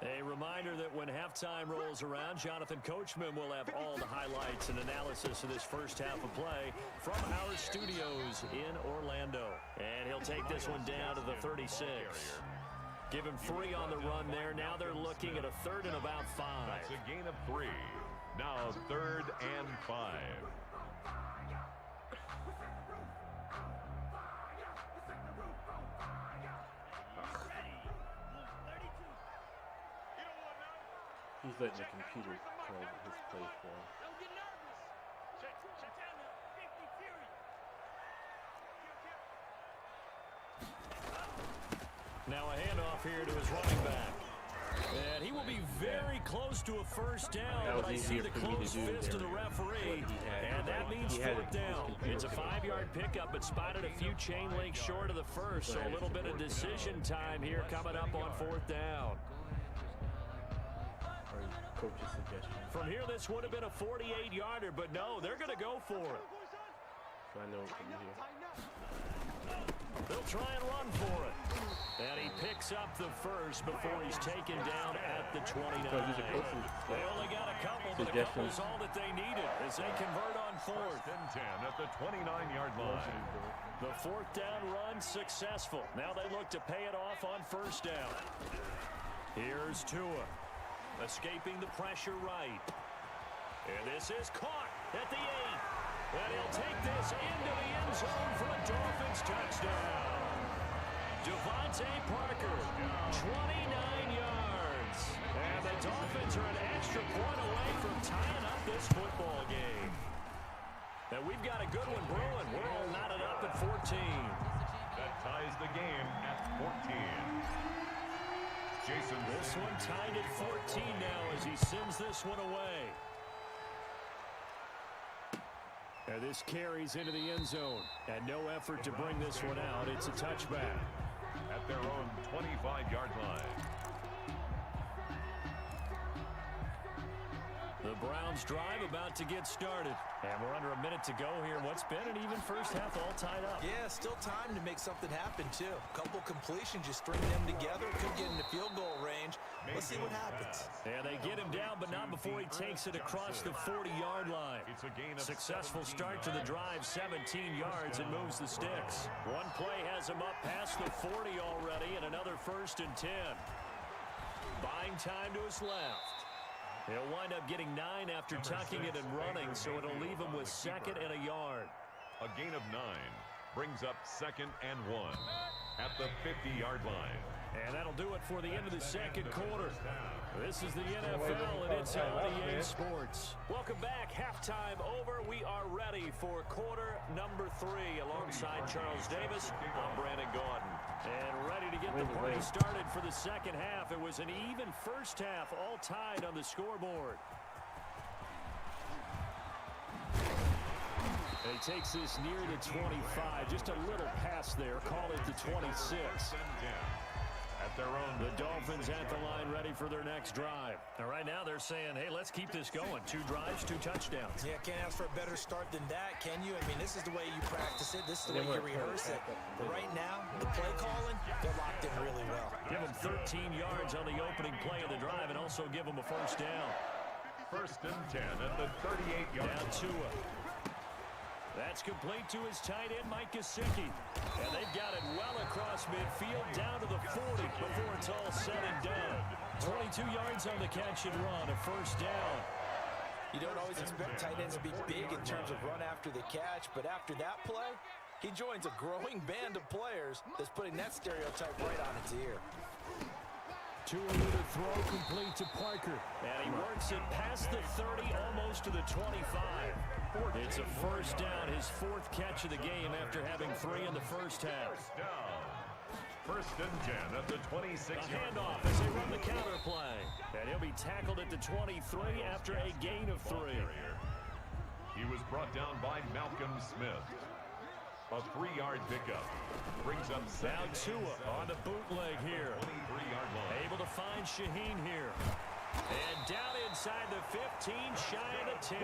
A reminder that when halftime rolls around, Jonathan Coachman will have all the highlights and analysis of this first half of play from our studios in Orlando. And he'll take this one down to the 36. Give him 3 on the run there. Now they're looking at a 3rd and about 5. That's a gain of 3. Now 3rd and 5. He's letting the computer call his play for him. Now a handoff here to his running back. And he will be very close to a 1st down, but I see the closed fist of the referee, and that means 4th down. It's a 5-yard pickup, but spotted a few chain links short of the 1st, so a little bit of decision time here coming up on 4th down. Coach's suggestion. From here, this would have been a 48-yarder, but no, they're going to go for it. So I know from here. They'll try and run for it. And he picks up the first before he's taken down at the 29. They only got a couple, but a couple is all that they needed as they convert on fourth. 1st and 10 at the 29-yard line. The fourth down run successful. Now they look to pay it off on first down. Here's Tua, escaping the pressure right. And this is caught at the 8. And he'll take this into the end zone for a Dolphins touchdown. Devontae Parker, 29 yards. And the Dolphins are an extra point away from tying up this football game. And we've got a good one brewing. We're all knotted up at 14. That ties the game at 14. Jason. This one tied at 14 now as he sends this one away. And this carries into the end zone. And no effort to bring this one out. It's a touchback. At their own 25-yard line. The Browns drive about to get started. And we're under a minute to go here. What's been an even first half all tied up. Yeah, still time to make something happen, too. A couple completions, you string them together. Could get into field goal range. Let's see what happens. And they get him down, but not before he takes it across the 40-yard line. It's a gain of Successful start to the drive, 17 yards, and moves the sticks. One play has him up past the 40 already, and another 1st and 10. Buying time to his left. He'll wind up getting 9 after tucking it and running, so it'll leave him with 2nd and a yard. A gain of 9 brings up 2nd and 1 at the 50-yard line. And that'll do it for the end of the second quarter. This is the NFL, and it's on EA Sports. Welcome back. Halftime over. We are ready for quarter number 3. Alongside Charles Davis, I'm Brandon Gaudin. And ready to get the party started for the second half. It was an even first half, all tied on the scoreboard. And he takes this near the 25. Just a little pass there. Call it the 26. At their own. The Dolphins at the line ready for their next drive. And right now they're saying, hey, let's keep this going. 2 drives, 2 touchdowns. Yeah, can't ask for a better start than that, can you? I mean, this is the way you practice it. This is the way you rehearse it. But right now, the play calling, they're locked in really well. Give them 13 yards on the opening play of the drive and also give them a first down. 1st and 10 at the 38-yard line. Down Tua. That's complete to his tight end, Mike Gesicki. And they've got it well across midfield, down to the 40 before it's all said and done. 22 yards on the catch and run, a first down. You don't always expect tight ends to be big in terms of run after the catch, but after that play, he joins a growing band of players that's putting that stereotype right on its ear. Tua with a throw complete to Parker. And he works it past the 30, almost to the 25. It's a first down, his 4th catch of the game after having 3 in the first half. 1st and 10 at the 26. A handoff as they run the counter play. And he'll be tackled at the 23 after a gain of 3. He was brought down by Malcolm Smith. A 3-yard pickup brings up now Tua on the bootleg here. 23-yard line. Able to find Shaheen here. And down inside the 15, shy of the 10.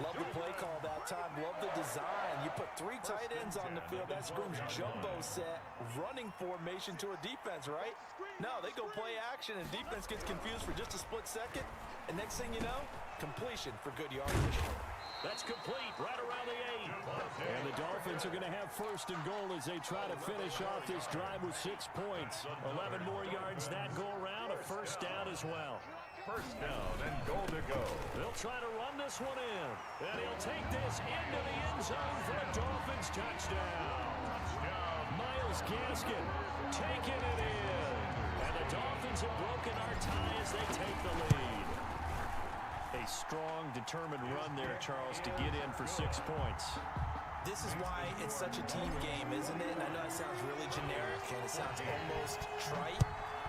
Love the play call that time. Love the design. You put 3 tight ends on the field. That screams jumbo set, running formation to a defense, right? No, they go play action, and defense gets confused for just a split second. And next thing you know, completion for good yardage. That's complete right around the 8. And the Dolphins are going to have 1st and goal as they try to finish off this drive with 6 points. 11 more yards that go around, a first down as well. First down and goal to go. They'll try to run this one in. And he'll take this into the end zone for a Dolphins touchdown. Myles Gaskin taking it in. And the Dolphins have broken our tie as they take the lead. A strong, determined run there, Charles, to get in for 6 points. This is why it's such a team game, isn't it? And I know it sounds really generic and it sounds almost trite,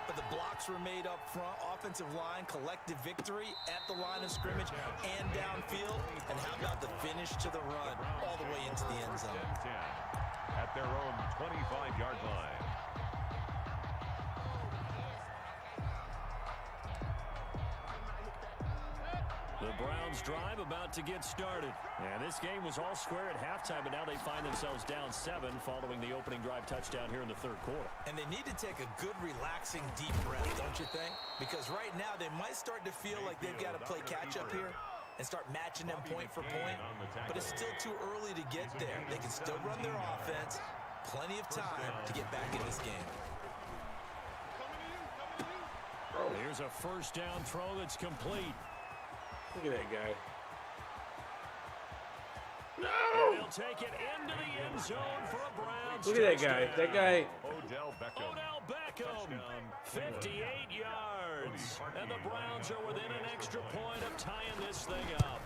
but the blocks were made up front, offensive line, collective victory at the line of scrimmage and downfield. And how about the finish to the run all the way into the end zone? At their own 25-yard line. The Browns drive about to get started. And this game was all square at halftime, but now they find themselves down 7 following the opening drive touchdown here in the third quarter. And they need to take a good, relaxing, deep breath, don't you think? Because right now they might start to feel like they've got to play catch-up here and start matching them point for point. But it's still too early to get there. They can still run their offense. Plenty of time to get back in this game. Here's a first down throw that's complete. Look at that guy. No! And they'll take it into the end zone for a Browns Look at that guy. That guy. Odell Beckham. 58 yards. And the Browns are within an extra point of tying this thing up.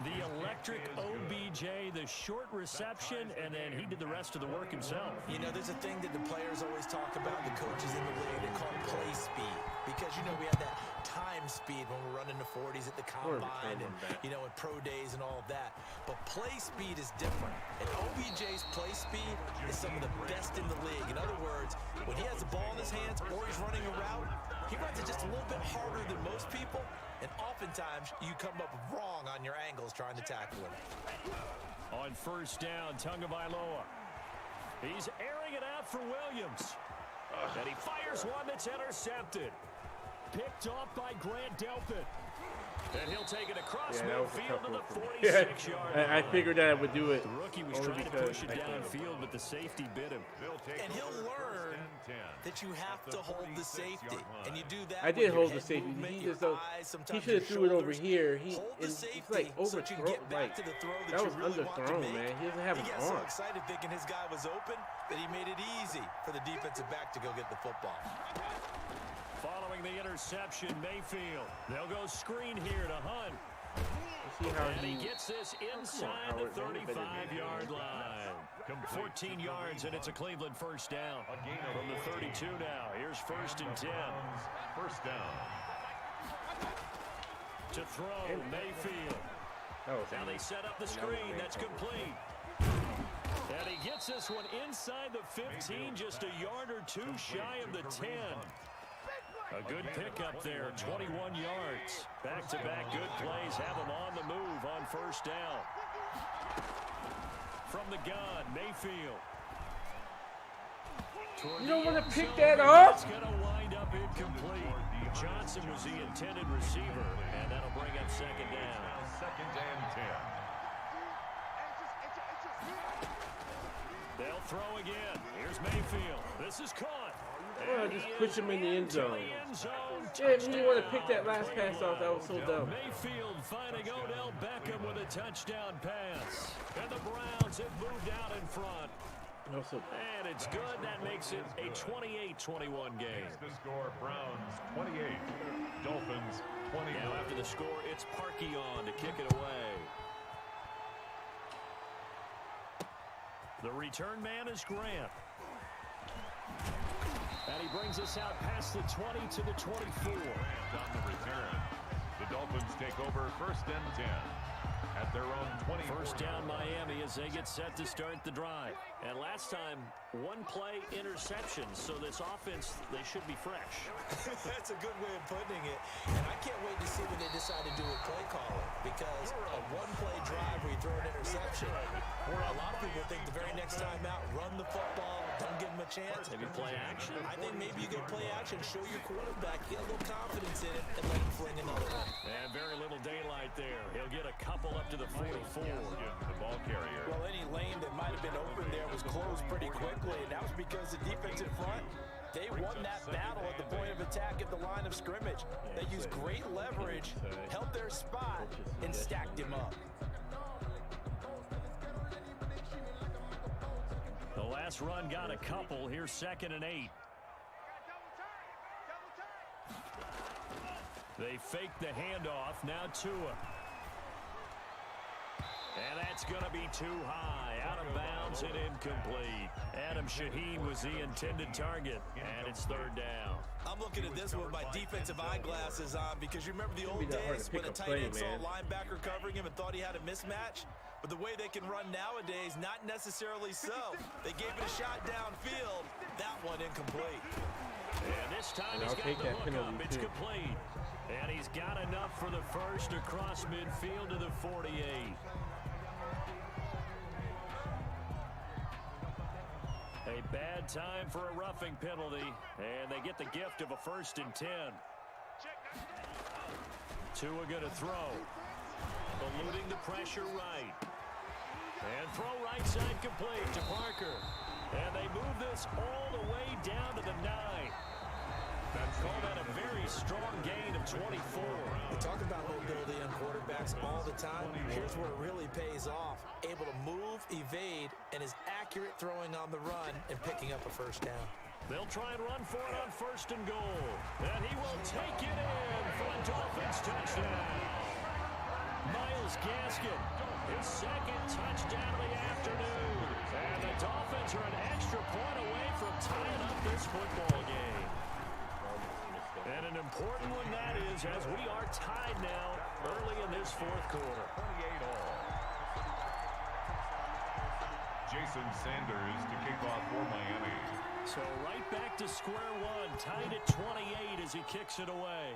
The electric OBJ, the short reception, and then he did the rest of the work himself. You know, there's a thing that the players always talk about, the coaches in the league, they call play speed. Because, you know, we have that time speed when we're running the 40s at the combine and, you know, in pro days and all of that. But play speed is different. And OBJ's play speed is some of the best in the league. In other words, when he has the ball in his hands or he's running a route, he runs it just a little bit harder than most people. And oftentimes, you come up wrong on your angles trying to tackle him. On first down, Tagovailoa. He's airing it out for Williams. And he fires one that's intercepted. Picked off by Grant Delpit. And he'll take it across midfield to the 46-yard line. I figured that I would do it. The rookie was trying to push it downfield, but the safety bit him. And he'll learn that you have to hold the safety. And you do that. I did hold the safety. He just he should have threw it over here. It's like overthrown. Like, that was underthrown, man. He doesn't have an arm. He got so excited thinking his guy was open that he made it easy for the defensive back to go get the football. Following the interception, Mayfield. They'll go screen here to Hunt. And he gets this inside the 35-yard line. 14 yards, and it's a Cleveland first down. From the 32 now. Here's first and 10. First down. To throw, Mayfield. Now they set up the screen. That's complete. And he gets this one inside the 15, just a yard or two shy of the 10. A good pickup there, 21 yards. Back-to-back good plays have him on the move on first down. From the gun, Mayfield. You don't want to pick that up? It's going to wind up incomplete. Johnson was the intended receiver, and that'll bring up second down. Second and 10. They'll throw again. Here's Mayfield. This is caught. Oh, just push him in the end zone. Yeah, you didn't want to pick that last pass off. That was so dumb. Mayfield finding Odell Beckham with a touchdown pass. And the Browns have moved out in front. And it's good. That makes it a 28-21 game. The score, Browns 28, Dolphins 20. Now after the score, it's Parkey on to kick it away. The return man is Grant. And he brings us out past the 20 to the 24. On the return. The Dolphins take over first and 10 at their own 20. First down Miami as they get set to start the drive. And last time, one play interception. So this offense, they should be fresh. That's a good way of putting it. And I can't wait to see what they decide to do with play calling. Because a one-play drive where you throw an interception, where a lot of people think the very next time out, run the football, don't give them a chance. Maybe play action. I think maybe you can play action, show your quarterback, get a little confidence in it, and let him fling another one. And very little daylight there. He'll get a couple up to the 44. The ball carrier. Well, any lane that might have been open there was closed pretty quickly, and that was because the defensive front, they won that battle at the point of attack at the line of scrimmage. They used great leverage, held their spot, and stacked him up. The last run got a couple. Here's second and 8. They fake the handoff. Now Tua. And that's going to be too high. Out of bounds and incomplete. Adam Shaheen was the intended target. And it's third down. I'm looking at this with my defensive eyeglasses on because you remember the old days when a tight end saw a linebacker covering him and thought he had a mismatch? But the way they can run nowadays, not necessarily so. They gave it a shot downfield. That one incomplete. And this time And he's I'll got take the that hook penalty, up. It's too. complete. And he's got enough for the first across midfield to the 48. A bad time for a roughing penalty, and they get the gift of a 1st and 10. Tua going to throw. Eluding the pressure right. And throw right side complete to Parker. And they move this all the way down to the 9. Call that a very strong gain of 24. We talk about mobility on quarterbacks all the time. Here's where it really pays off. Able to move, evade, and is accurate throwing on the run and picking up a 1st down. They'll try and run for it on 1st and goal. And he will take it in for a Dolphins touchdown. Myles Gaskin, his 2nd touchdown of the afternoon. And the Dolphins are an extra point away from tying up this football game. And an important one that is, as we are tied now early in this 4th quarter. 28 all. Jason Sanders to kick off for Miami. So right back to square one, tied at 28 as he kicks it away.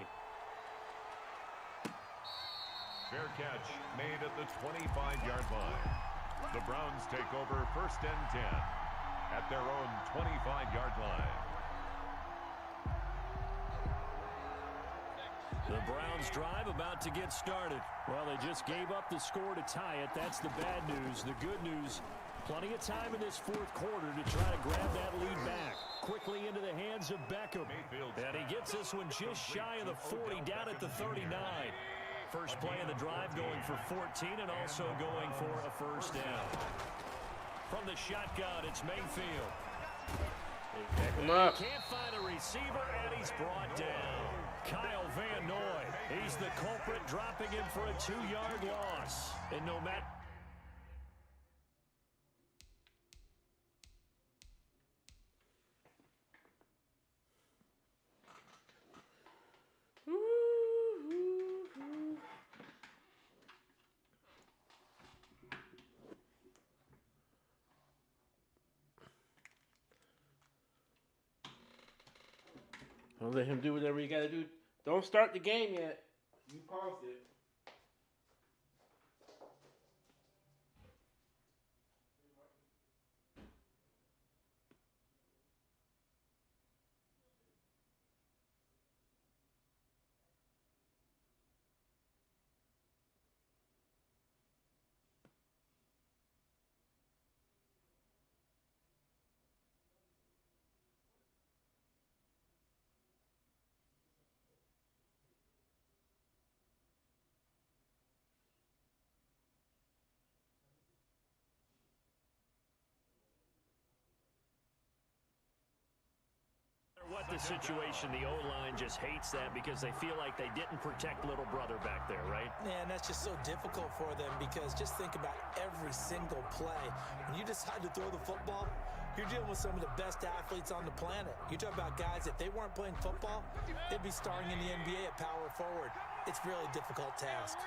Fair catch made at the 25-yard line. The Browns take over 1st and 10 at their own 25-yard line. The Browns drive about to get started. Well, they just gave up the score to tie it. That's the bad news. The good news, plenty of time in this 4th quarter to try to grab that lead back. Quickly into the hands of Beckham. And he gets this one just shy of the 40, down at the 39. First play of the drive going for 14 and also going for a 1st down. From the shotgun, it's Mayfield. Back him up. Can't find a receiver, and he's brought down. Kyle Van Noy, he's the culprit, dropping him for a 2-yard loss. And no matter... Don't let him do whatever you gotta do. Don't start the game yet. You paused it. What the situation, the O-line just hates that because they feel like they didn't protect little brother back there, right? Man, that's just so difficult for them because just think about every single play. When you decide to throw the football, you're dealing with some of the best athletes on the planet. You talk about guys, if they weren't playing football, they'd be starring in the NBA at power forward. It's a really difficult task.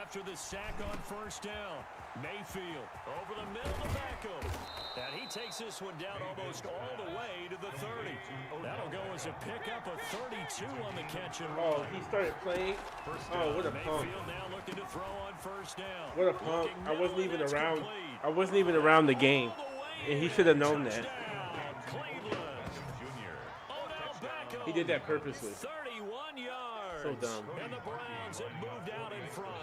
After the sack on 1st down, Mayfield over the middle to Beckham. And he takes this one down almost all the way to the 30. That'll go as a pickup of 32 on the catch and run. Oh, he started playing. Oh, what a pump. Mayfield now looking to throw on 1st down. What a pump. I wasn't even around. Complete. I wasn't even around the game. And he should have known that. Cleveland. Odell Beckham. He did that purposely. 31 yards. So dumb. And the Browns have moved out in front.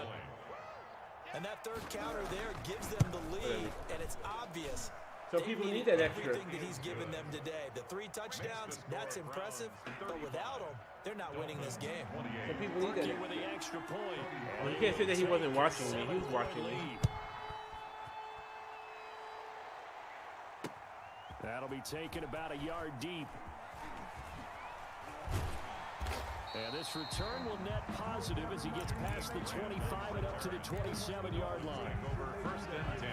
And that 3rd counter there gives them the lead, and it's obvious. So people need that extra. Everything that he's given them today. The 3 touchdowns, that's impressive. But without him, they're not winning this game. So people need that. With the extra point. Well, you can't say that he wasn't watching me. He was watching me. That'll be taken about a yard deep. And this return will net positive as he gets past the 25 and up to the 27-yard line.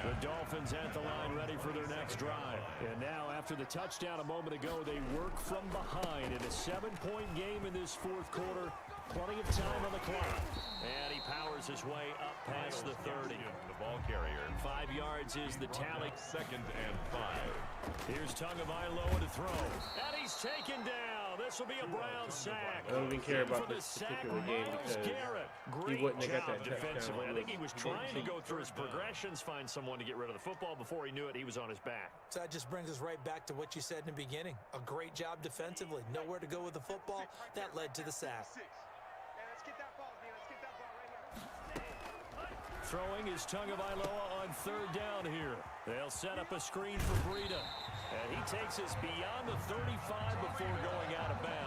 The Dolphins at the line ready for their next drive. And now, after the touchdown a moment ago, they work from behind in a 7-point game in this 4th quarter. Plenty of time on the clock. And he powers his way up past the 30. The ball carrier. 5 yards is the tally. 2nd and 5. Here's Tagovailoa to throw. And he's taken down. This will be a Brown sack. I don't even care about For the this sack, particular game Myles because Garrett. he wouldn't have got Great that job defensively. touchdown. I think he was trying to go through his progressions, find someone to get rid of the football. Before he knew it, he was on his back. So that just brings us right back to what you said in the beginning. A great job defensively. Nowhere to go with the football. That led to the sack. Let's get that ball, D. Let's get that ball right here. Throwing is Tagovailoa on 3rd down here. They'll set up a screen for Breida. And he takes us beyond the 35 before going out of bounds.